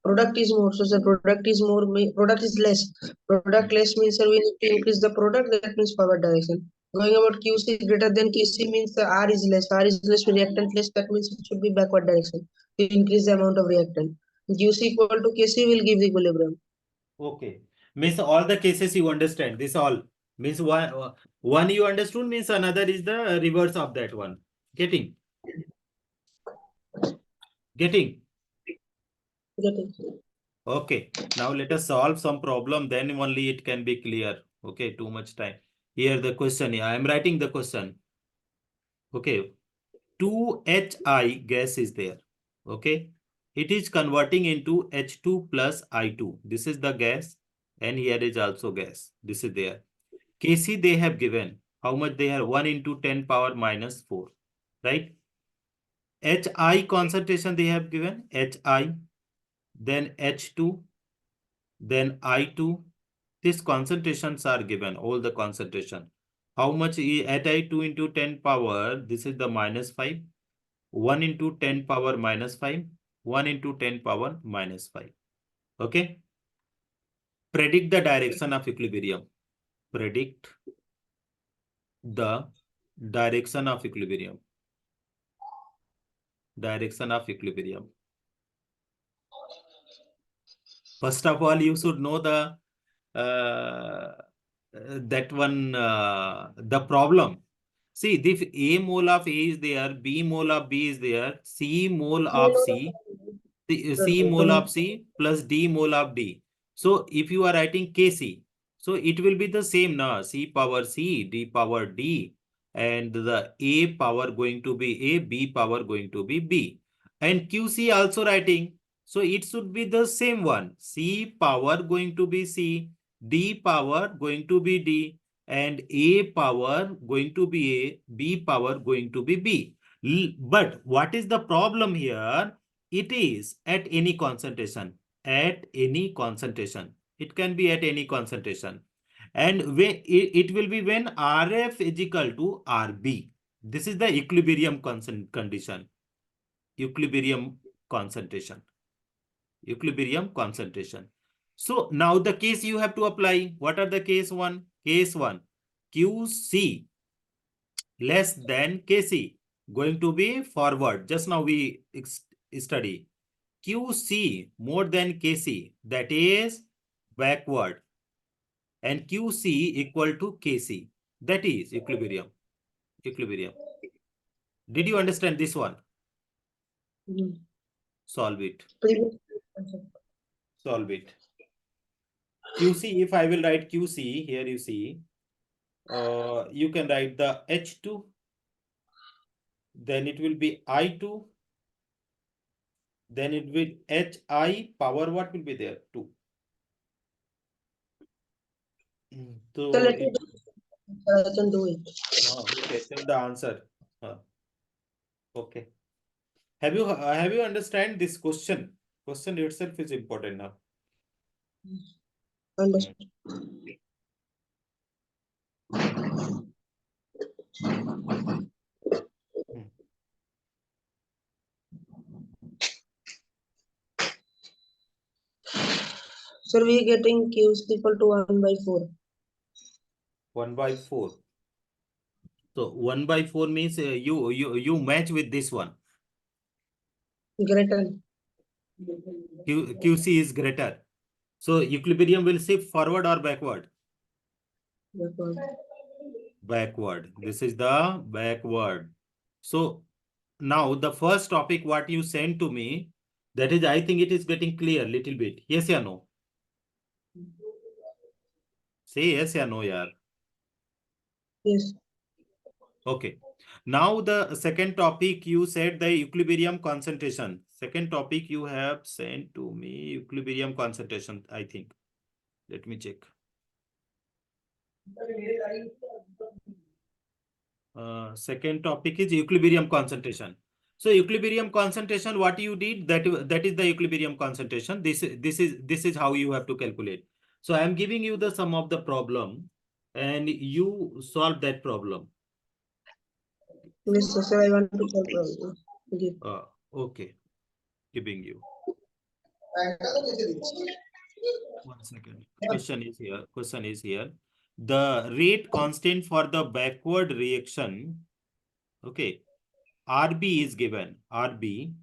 product is more. So the product is more, product is less. Product less means sir, we need to increase the product. That means forward direction. Going about QC greater than KC means the R is less. R is less, reactant less. That means it should be backward direction to increase the amount of reactant. QC equal to KC will give the equilibrium. Okay. Means all the cases you understand. This all means one you understood means another is the reverse of that one. Getting? Getting? Getting. Okay. Now let us solve some problem. Then only it can be clear. Okay. Too much time. Here the question. I am writing the question. Okay. 2HI gas is there. Okay. It is converting into H2 plus I2. This is the gas. And here is also gas. This is there. Kc they have given. How much they have? 1 into 10 power minus 4. Right? Hi concentration they have given. Hi. Then H2. Then I2. These concentrations are given. All the concentration. How much at I2 into 10 power? This is the minus 5. 1 into 10 power minus 5. 1 into 10 power minus 5. Okay. Predict the direction of equilibrium. Predict the direction of equilibrium. Direction of equilibrium. First of all, you should know the that one the problem. See, if A mole of A is there, B mole of B is there, C mole of C, C mole of C plus D mole of D. So if you are writing Kc, so it will be the same now. C power C, D power D, and the A power going to be A, B power going to be B. And Qc also writing. So it should be the same one. C power going to be C, D power going to be D, and A power going to be A, B power going to be B. But what is the problem here? It is at any concentration. At any concentration. It can be at any concentration. And when it will be when Rf is equal to Rb. This is the equilibrium condition. Equilibrium concentration. Equilibrium concentration. So now the case you have to apply. What are the case one? Case one. QC less than Kc. Going to be forward. Just now we study. QC more than Kc, that is backward, and QC equal to Kc, that is equilibrium. Equilibrium. Did you understand this one? Solve it. Solve it. QC, if I will write QC, here you see, you can write the H2, then it will be I2, then it will HI power, what will be there? 2. So So let me it, do it. Sir, I can do it. okay, tell the answer. Okay. Have you understand this question? Question itself is important now. Hmm. Understood. Hmm. Sir, we are getting Q is equal to 1 by 4. 1 by 4. So 1 by 4 means you match with this one. Greater. QC is greater. So equilibrium will shift forward or backward? Backward. Backward. This is the backward. So now the first topic what you sent to me, that is, I think it is getting clear little bit. Yes or no? Say yes or no, yaar. Yes. Okay. Now the second topic you said the equilibrium concentration. Second topic you have sent to me equilibrium concentration, I think. Let me check. Second topic is equilibrium concentration. So equilibrium concentration, what you did, that is the equilibrium concentration. This is how you have to calculate. So I am giving you the sum of the problem and you solve that problem. Yes, sir, I want to solve. Give. Okay, giving you. 1 second. Question is here. The rate constant for the backward reaction, okay, RB is given. RB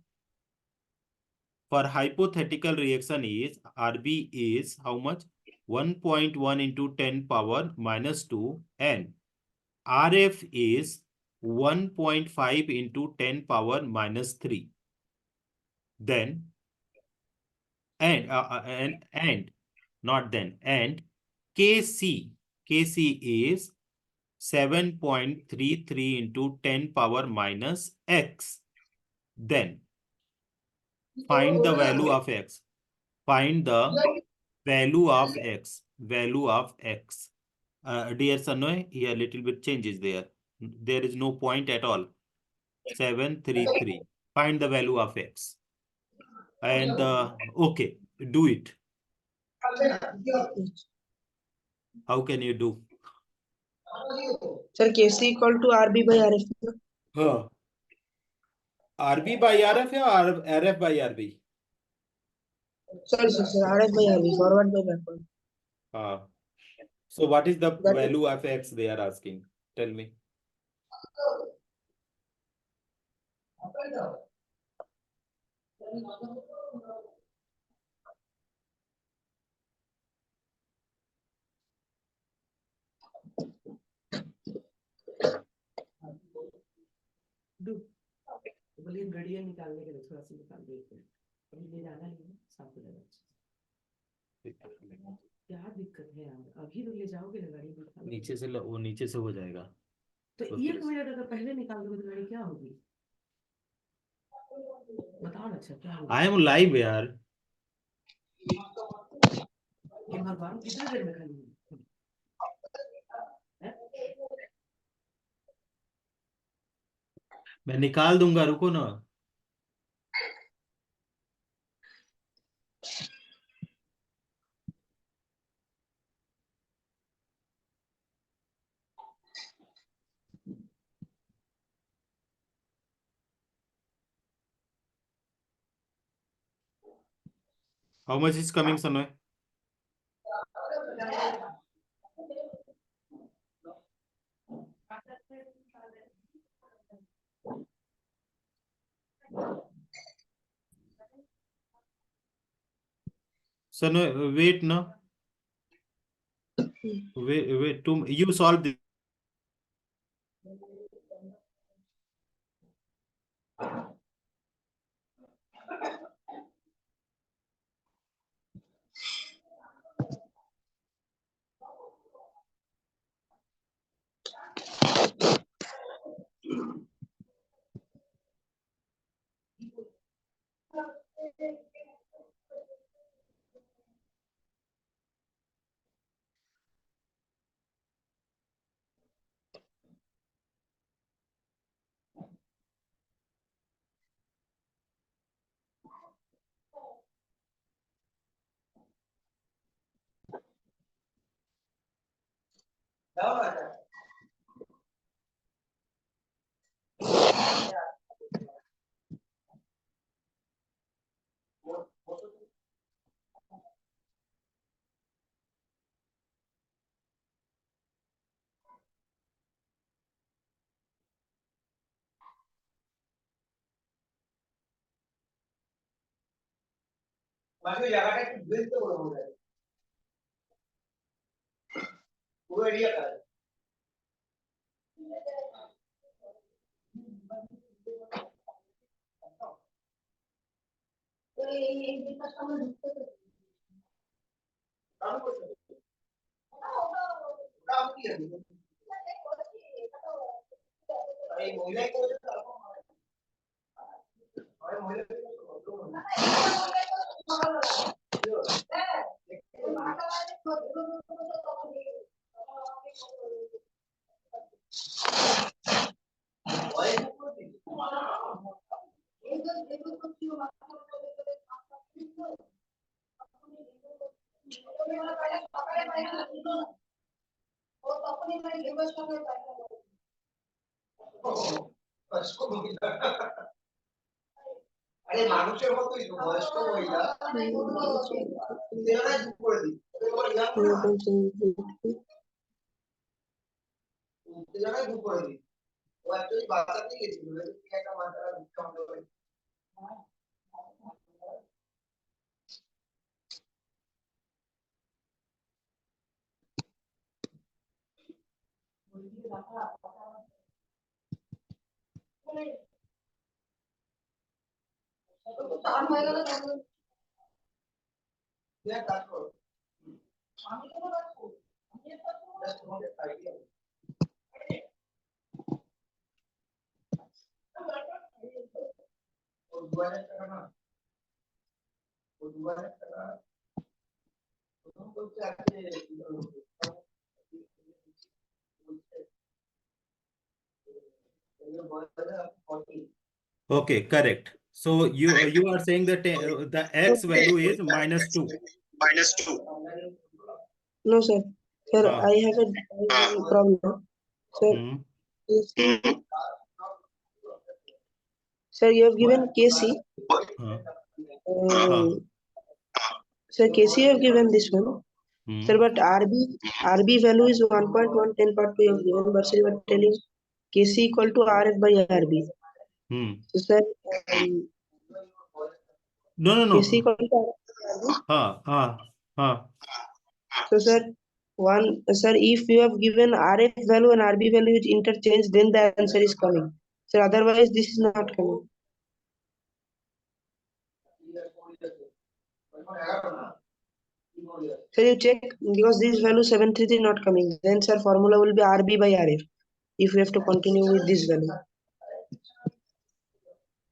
for hypothetical reaction is RB is how much? 1.1 into 10 power minus 2 and RF is 1.5 into 10 power minus 3. Then and not then and KC is 7.33 into 10 power minus X. Then find the value of X. Find the value of X. Value of X. Dear Sanoy, here little bit changes there. There is no point at all. 733. Find the value of X. And okay, do it. How can you do? Sir, KC equal to RB by RF. Huh. RB by RF or RF by RB? Sorry, sir, RF by RB, forward by backward. So what is the That is, value of X they are asking? Tell me. बोलिए गड़िया निकालने के लिए थोड़ा सा निकाल देते हैं अभी ले जाना नहीं है साफ हो जाएगा क्या दिक्कत है यार अभी तो ले जाओगे ना गाड़ी निकाल नीचे से वो नीचे से हो जाएगा तो 1 मिनट अगर पहले निकाल दोगे तो गाड़ी क्या होगी बताओ ना अच्छा क्या होगा आई एम लाइव यार ये भगवान कितने देर में खाली मैं निकाल दूंगा रुको ना how much is coming Sanoy? Sanoy, wait no. Wait to you solve this. Okay, correct. So you are saying that the x value is -2. No, sir. Sir, Ah. I have a problem. Sir, Hmm. KC, sir, you have given KC. Huh. Uh, Sir, KC you have given this one. Hmm. Sir, but RB value is 1.1 10 part 2 you have given, but sir, you are telling KC equal to RF by RB. Hmm. So, sir, No. KC equal to RF by RB. Ah. So, sir, if you have given RF value and RB value is interchanged, then the answer is coming. Sir, otherwise this is not coming. Sir, you check because this value 733 not coming. Then, sir, formula will be RB by RF. If we have to continue with this value.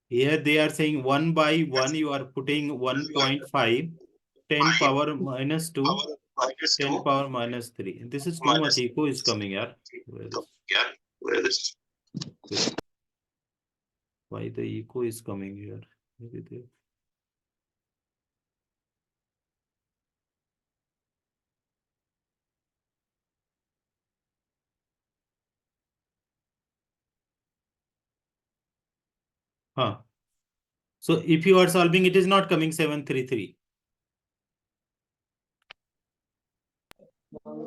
Here they are saying 1 by 1, you are putting 1.5, 10 power -2, 10 power -3. This is too much echo is coming here. Why the echo is coming here? Maybe they... Huh. So if you are solving, it is not coming 733.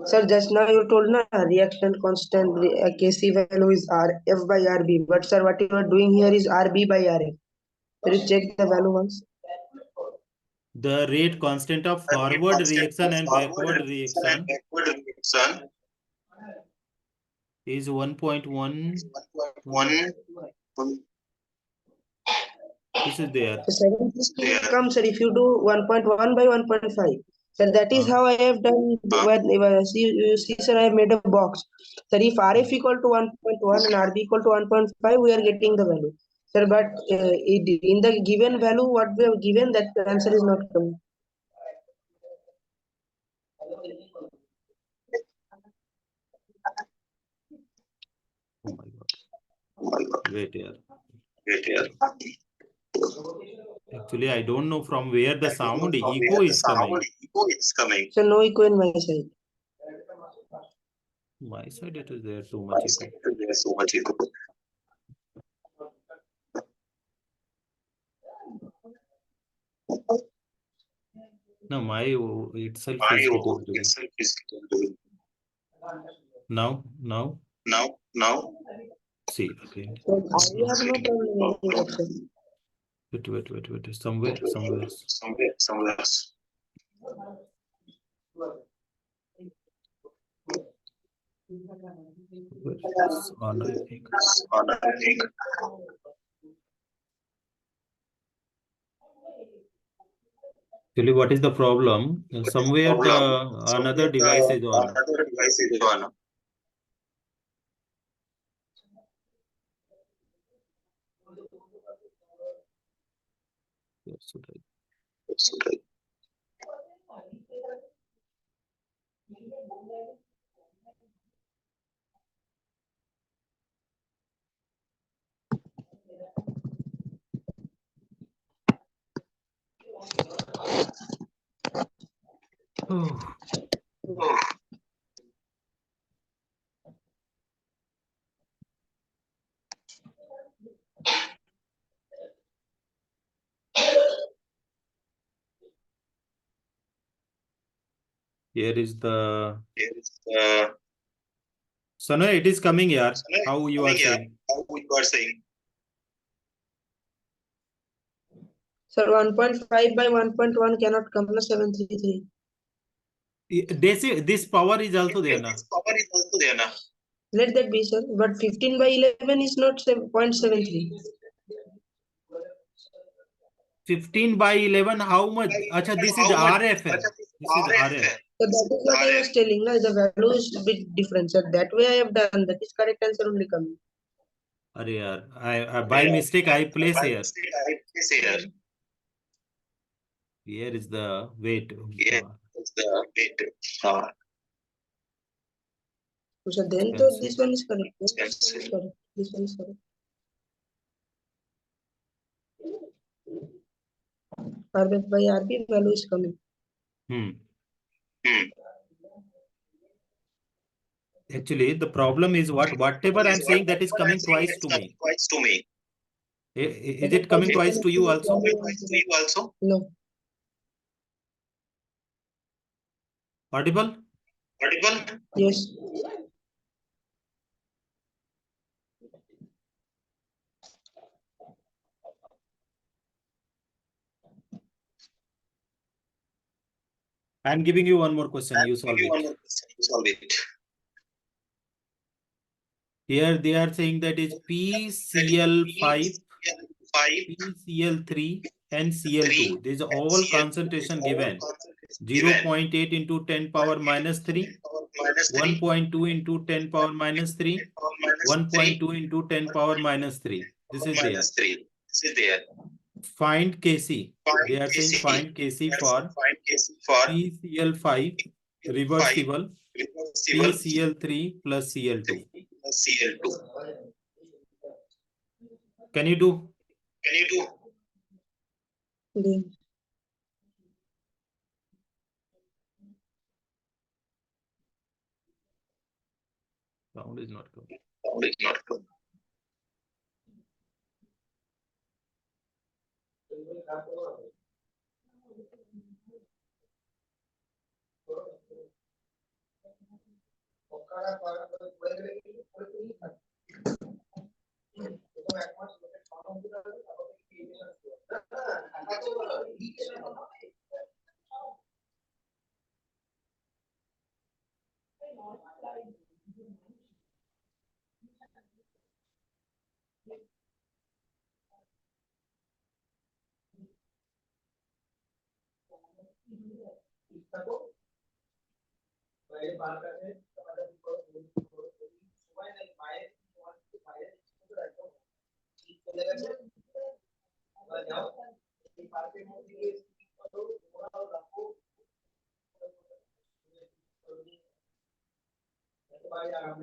Sir, just now you told na reaction constant Kc value is F by Rb. But sir, what you are doing here is Rb by Rf. Can you check the value once? The rate constant of forward reaction and backward reaction is 1.1. This is there. So 750 will come, sir, if you do 1.1 by 1.5. Sir, that is how I have done. You see, sir, I have made a box. Sir, if Rf equal to 1.1 and Rb equal to 1.5, we are getting the value. Sir, but in the given value, what we have given, that answer is not coming. Oh my God. Wait here. Actually, I don't know from where the sound echo is coming. So no echo in my side. My side it is there too much echo. No, my itself is getting doing. Now. See again. So I have no problem with that, sir. Wait. Somewhere. It's on, I think. Actually, what is the problem? Somewhere the another device is on. Yes, so right. Oh. Here is the. Sanoy, it is coming here. How you are saying? Sir, 1.5 by 1.1 cannot come to 733. This power is also there now. Let that be, sir. But 15 by 11 is not 0.73. 15 by 11, how much? Acha, this is RF. This is RF. So that is what I was telling. Na, the value is a bit different, sir. That way I have done. That is correct answer only coming. Arey yaar, I by mistake I place here. Here is the weight. So then to this one is correct. This one is correct. This one is correct. RF by RB value is coming. Actually, the problem is whatever I'm saying that is coming twice to me. Is it coming twice to you also? No. Audible? Yes. I'm giving you one more question. You solve it. Here they are saying that is PCl5, PCl3, and Cl2. These are all concentration given. 0.8 into 10 power minus 3, 1.2 into 10 power minus 3, 1.2 into 10 power minus 3. This is there. Find Kc. They are saying find Kc for PCl5 reversible, PCl3 plus Cl2. Can you do? Then Sound is not coming.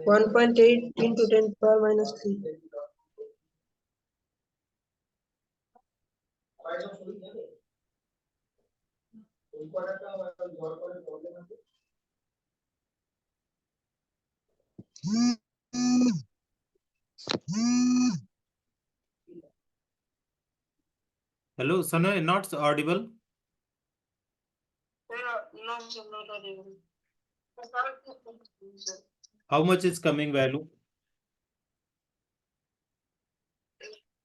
1.8 into 10 power minus 3. Hello, Sanoy, not audible. No, sir, not audible. How much is coming value?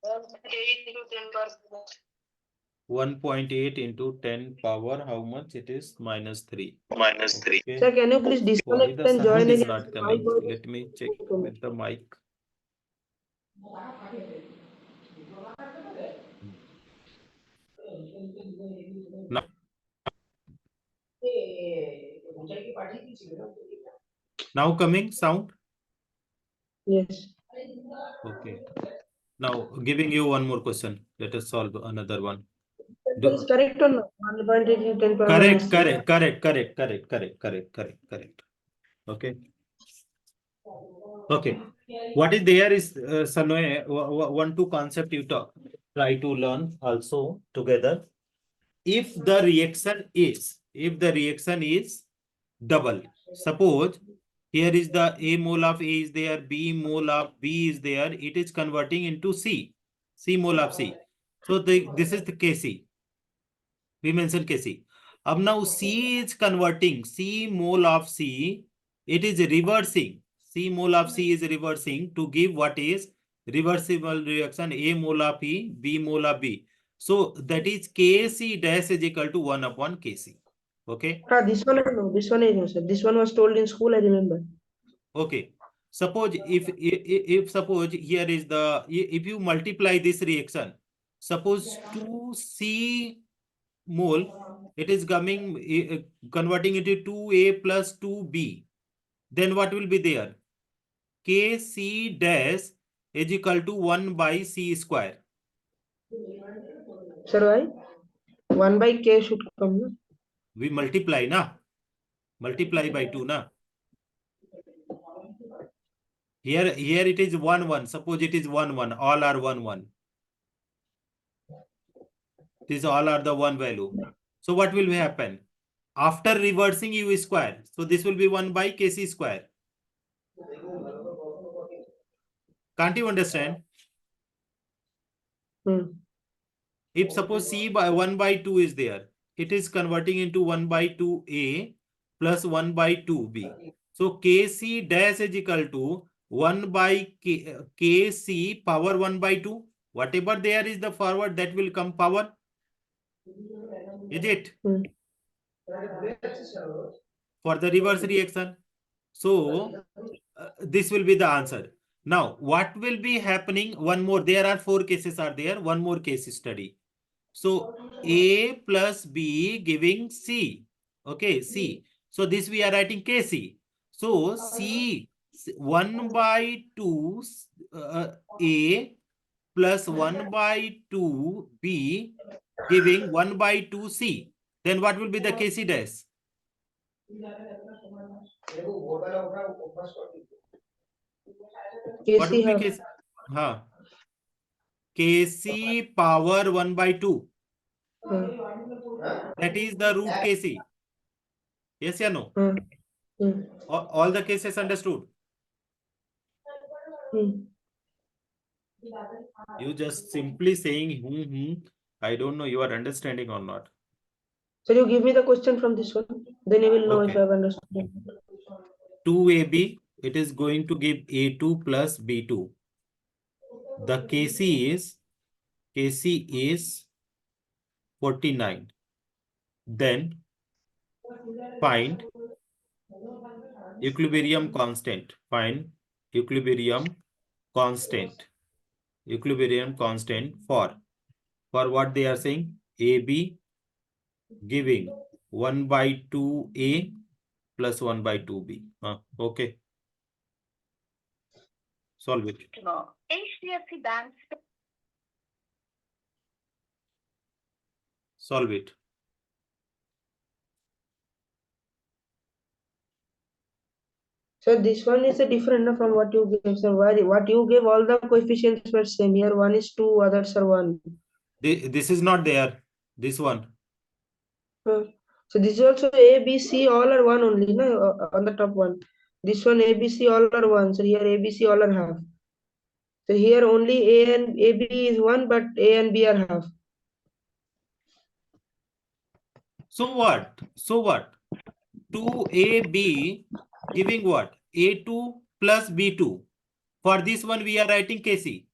1.8 into 10 power minus 1.8 into 10 power, how much it is? -3. Okay. Sir, can you please Why disconnect the and join sound is again? not My coming? voice Let me check is coming. with the mic. Now, now coming sound? Yes. Okay. Now giving you one more question. Let us solve another one. That is correct or not? 1.8 into 10 power minus Correct, 3. correct. Okay. Okay. What is there is Sanoe, one two concept you try to learn also together. If the reaction is double, suppose here is the A mole of A is there, B mole of B is there, it is converting into C mole of C. So this is the Kc. We mentioned Kc. Now C is converting C mole of C. It is reversing. C mole of C is reversing to give what is reversible reaction A mole of E, B mole of B. So that is Kc dash is equal to 1 upon Kc. Okay. This one I know. This one I know, sir. This one was told in school, I remember. Okay. Suppose if suppose here is the if you multiply this reaction, suppose 2C mole, it is coming converting into 2A plus 2B. Then what will be there? Kc dash is equal to 1 by C square. Sir, why? 1 by K should come. No? We multiply na. Multiply by 2 na. Here it is 1 1. Suppose it is 1 1. All are 1 1. These all are the one value. So what will happen? After reversing U square, so this will be 1 by Kc square. Can't you understand? If suppose C by 1 by 2 is there, it is converting into 1 by 2A plus 1 by 2B. So Kc dash is equal to 1 by Kc power 1 by 2. Whatever there is the forward, that will come power. Is it? For the reverse reaction. So this will be the answer. Now, what will be happening? One more. There are 4 cases are there. One more case study. So A plus B giving C. Okay, C. So this we are writing Kc. So C 1 by 2 A plus 1 by 2 B giving 1 by 2 C. Then what will be the Kc dash? What will be Kc? Huh. Kc power 1 by 2. That is the root Kc. Yes or no? All the cases understood? You just simply saying, I don't know you are understanding or not. So you give me the question from this one, then you will know if I have understood. 2AB, it is going to give A2 plus B2. The Kc is 49. Then find equilibrium constant. Find equilibrium constant. Equilibrium constant for what they are saying? AB giving 1 by 2A plus 1 by 2B. Okay. Solve it. HDFC Bank. Solve it. So this one is a different from what you gave. So what you gave, all the coefficients were same. Here one is 2, others are 1. This is not there. This one. So this is also A, B, C, all are 1 only, no? On the top one. This one A, B, C, all are 1. So here A, B, C, all are half. So here only A and A, B is 1, but A and B are half. So what? 2AB giving what? A2 plus B2. For this one, we are writing Kc.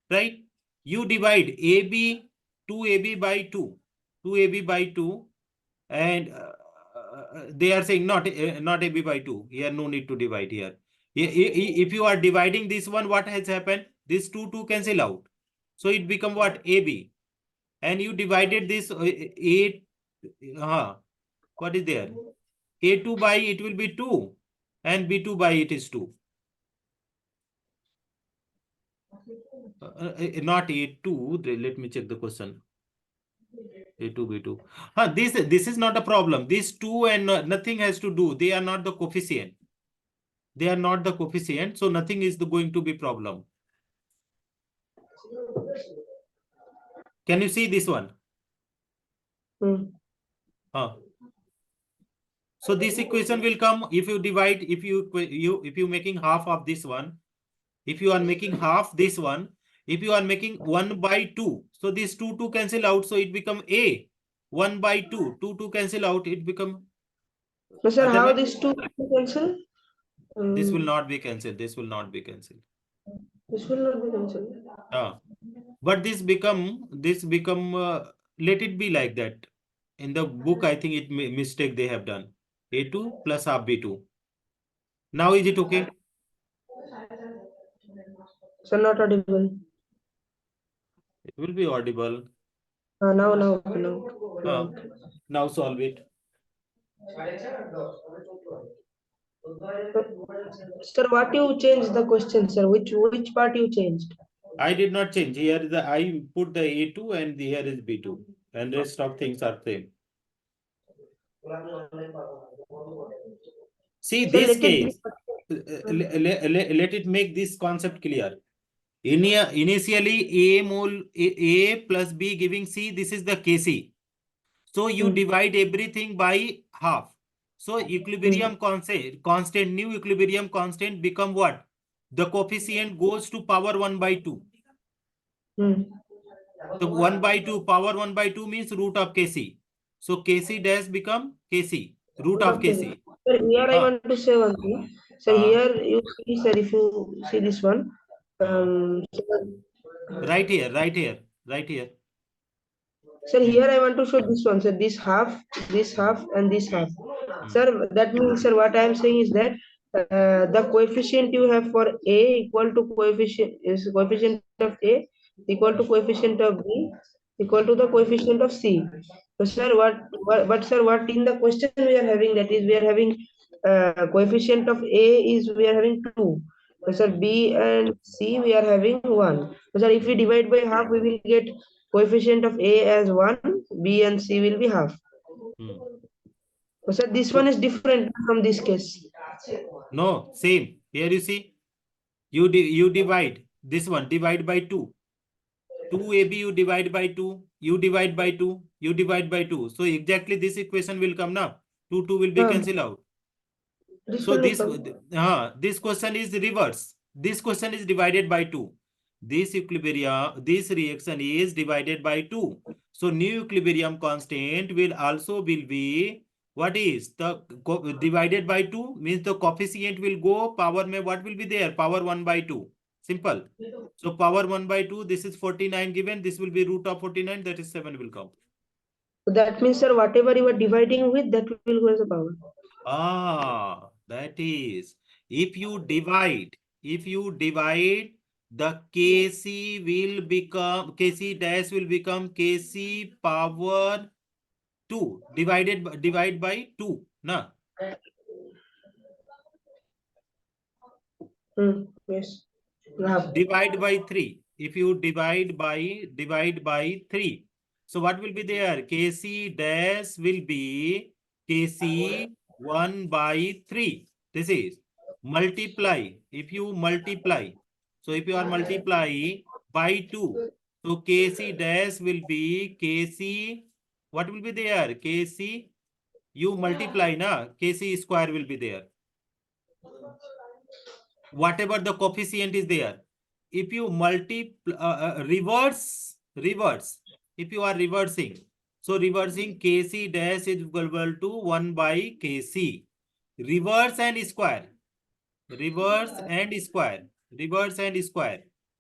Right? You divide AB 2ab by 2. 2ab by 2. And they are saying not ab by 2. Here no need to divide here. If you are dividing this one, what has happened? This 2 cancel out. So it become what? AB. And you divided this what is there? A2 by it will be 2 and B2 by it is 2. Not A2. Let me check the question. A2, B2. This is not a problem. These 2 and nothing has to do. They are not the coefficient. They are not the coefficient. So nothing is going to be problem. Can you see this one? So this equation will come if you divide, if you making half of this one, if you are making half this one, if you are making 1 by 2, so this 2 cancel out, so it become A. 1 by 2, 2 cancel out, it become. So sir, how Otherwise, this 2 cancel? this will not be cancelled. This will not be cancelled. This will not be cancelled. But this become let it be like that. In the book, I think it mistake they have done. A2 plus half B2. Now is it okay? So not audible. It will be audible. Now. Solve it. Sir, what you changed the question, sir? Which part you changed? I did not change. Here I put the A2 and here is B2. And rest of things are same. See, Sir, this case, let it make this concept clear. Initially, A plus B giving C, this is the Kc. So you divide everything by half. So equilibrium constant, new equilibrium constant become what? The coefficient goes to power 1 by 2. So 1 by 2, power 1 by 2 means root of Kc. So Kc dash become Kc, root of Kc. Sir, here I want to say one thing. Sir, here you see, sir, if you see this one. Right here. Sir, here I want to show this one, sir. This half, and this half. Sir, that means, sir, what I am saying is that the coefficient you have for A equal to coefficient of A equal to coefficient of B equal to the coefficient of C. So, sir, what in the question we are having, that is we are having coefficient of A is we are having 2. So, sir, B and C we are having 1. So, sir, if we divide by half, we will get coefficient of A as 1, B and C will be half. So, sir, this one is different from this case. No, same. Here you see, you divide this one, divide by 2. 2ab you divide by 2, you divide by 2, you divide by 2. So exactly this equation will come now. 2 will be cancelled out. So this question is reverse. This question is divided by 2. This equilibrium, this reaction is divided by 2. So new equilibrium constant will be what is the divided by 2 means the coefficient will go power mein what will be there? Power 1 by 2. Simple. So power 1 by 2, this is 49 given. This will be root of 49, that is 7 will come. So that means, sir, whatever you are dividing with, that will go as a power. That is, if you divide, the Kc will become, Kc dash will become Kc power 2 divide by 2, na? Yes. Divide by 3. If you divide by 3. So what will be there? Kc dash will be Kc 1 by 3. This is multiply. If you multiply, so if you are multiply by 2, so Kc dash will be Kc, what will be there? Kc, you multiply, na? Kc square will be there. Whatever the coefficient is there. If you reverse, if you are reversing, so reversing Kc dash is equal to 1 by Kc. Reverse and square.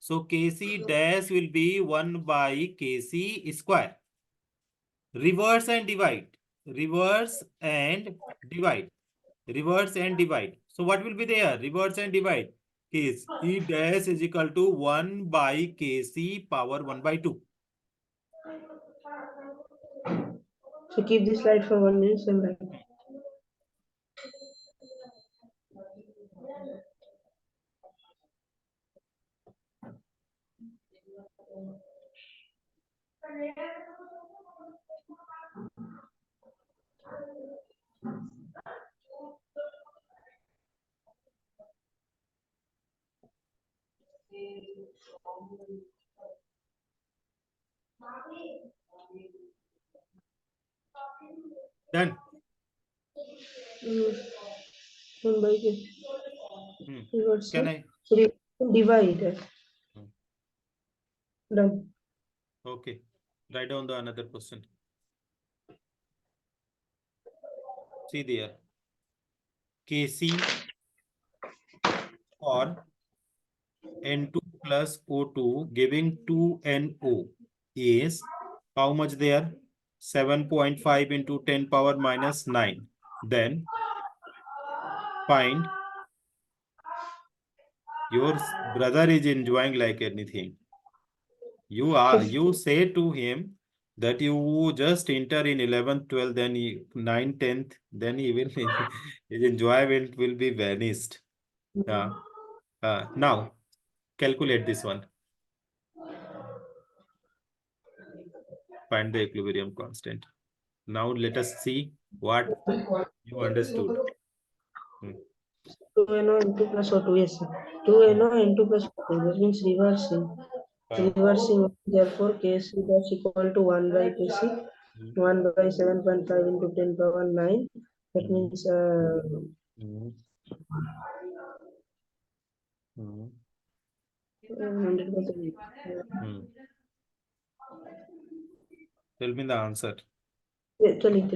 So Kc dash will be 1 by Kc square. Reverse and divide. Reverse and divide. Reverse and divide. So what will be there? Reverse and divide. Kc dash is equal to 1 by Kc power 1 by 2. So keep this slide for 1 minute and write. Done. 1 by K. Reverse. Can I? So divide. Hmm. Done. Okay. Write down the another question. See there. Kc or N2 plus O2 giving 2NO is how much there? 7.5 into 10 power minus 9. Then find your brother is enjoying like anything. You say to him that you just enter in 11th, 12th, then 9th, 10th, then he will his enjoyment will be vanished. Now calculate this one. Find the equilibrium constant. Now let us see what you understood. 2NO N2 plus O2, yes. 2NO N2 plus O2, that means reversing. Reversing, therefore, Kc dash equal to 1 by Kc, 1 by 7.5 into 10 power 9. That means 100%. Tell me the answer. Tell it.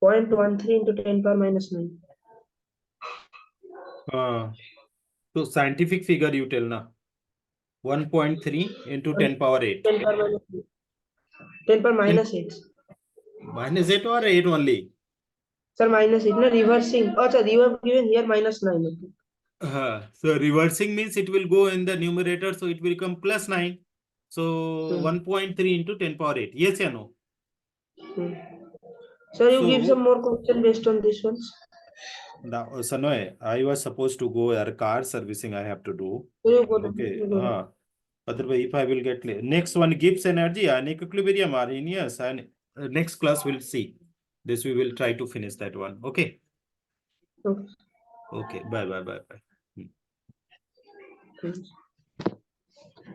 Point 13 into 10 power minus 9. So scientific figure you tell now. 1.3 into 10 power 8. 10 power minus 8. 10 power minus 8. Minus 8 or 8 only? Sir, minus 8. No, reversing. Oh, sir, you have given here minus 9. So reversing means it will go in the numerator, so it will become plus 9. So 1.3 into 10 power 8. Yes or no? Sir, you So, give some more question based on this ones. Now, Sanoy, I was supposed to go a car servicing I have to do. You go to- Okay. you go to- Otherwise, if I will get late. Next one, Gibbs energy and equilibrium are in yes. And next class we'll see. This we will try to finish that one. Okay. Okay. Okay. Bye. Hmm.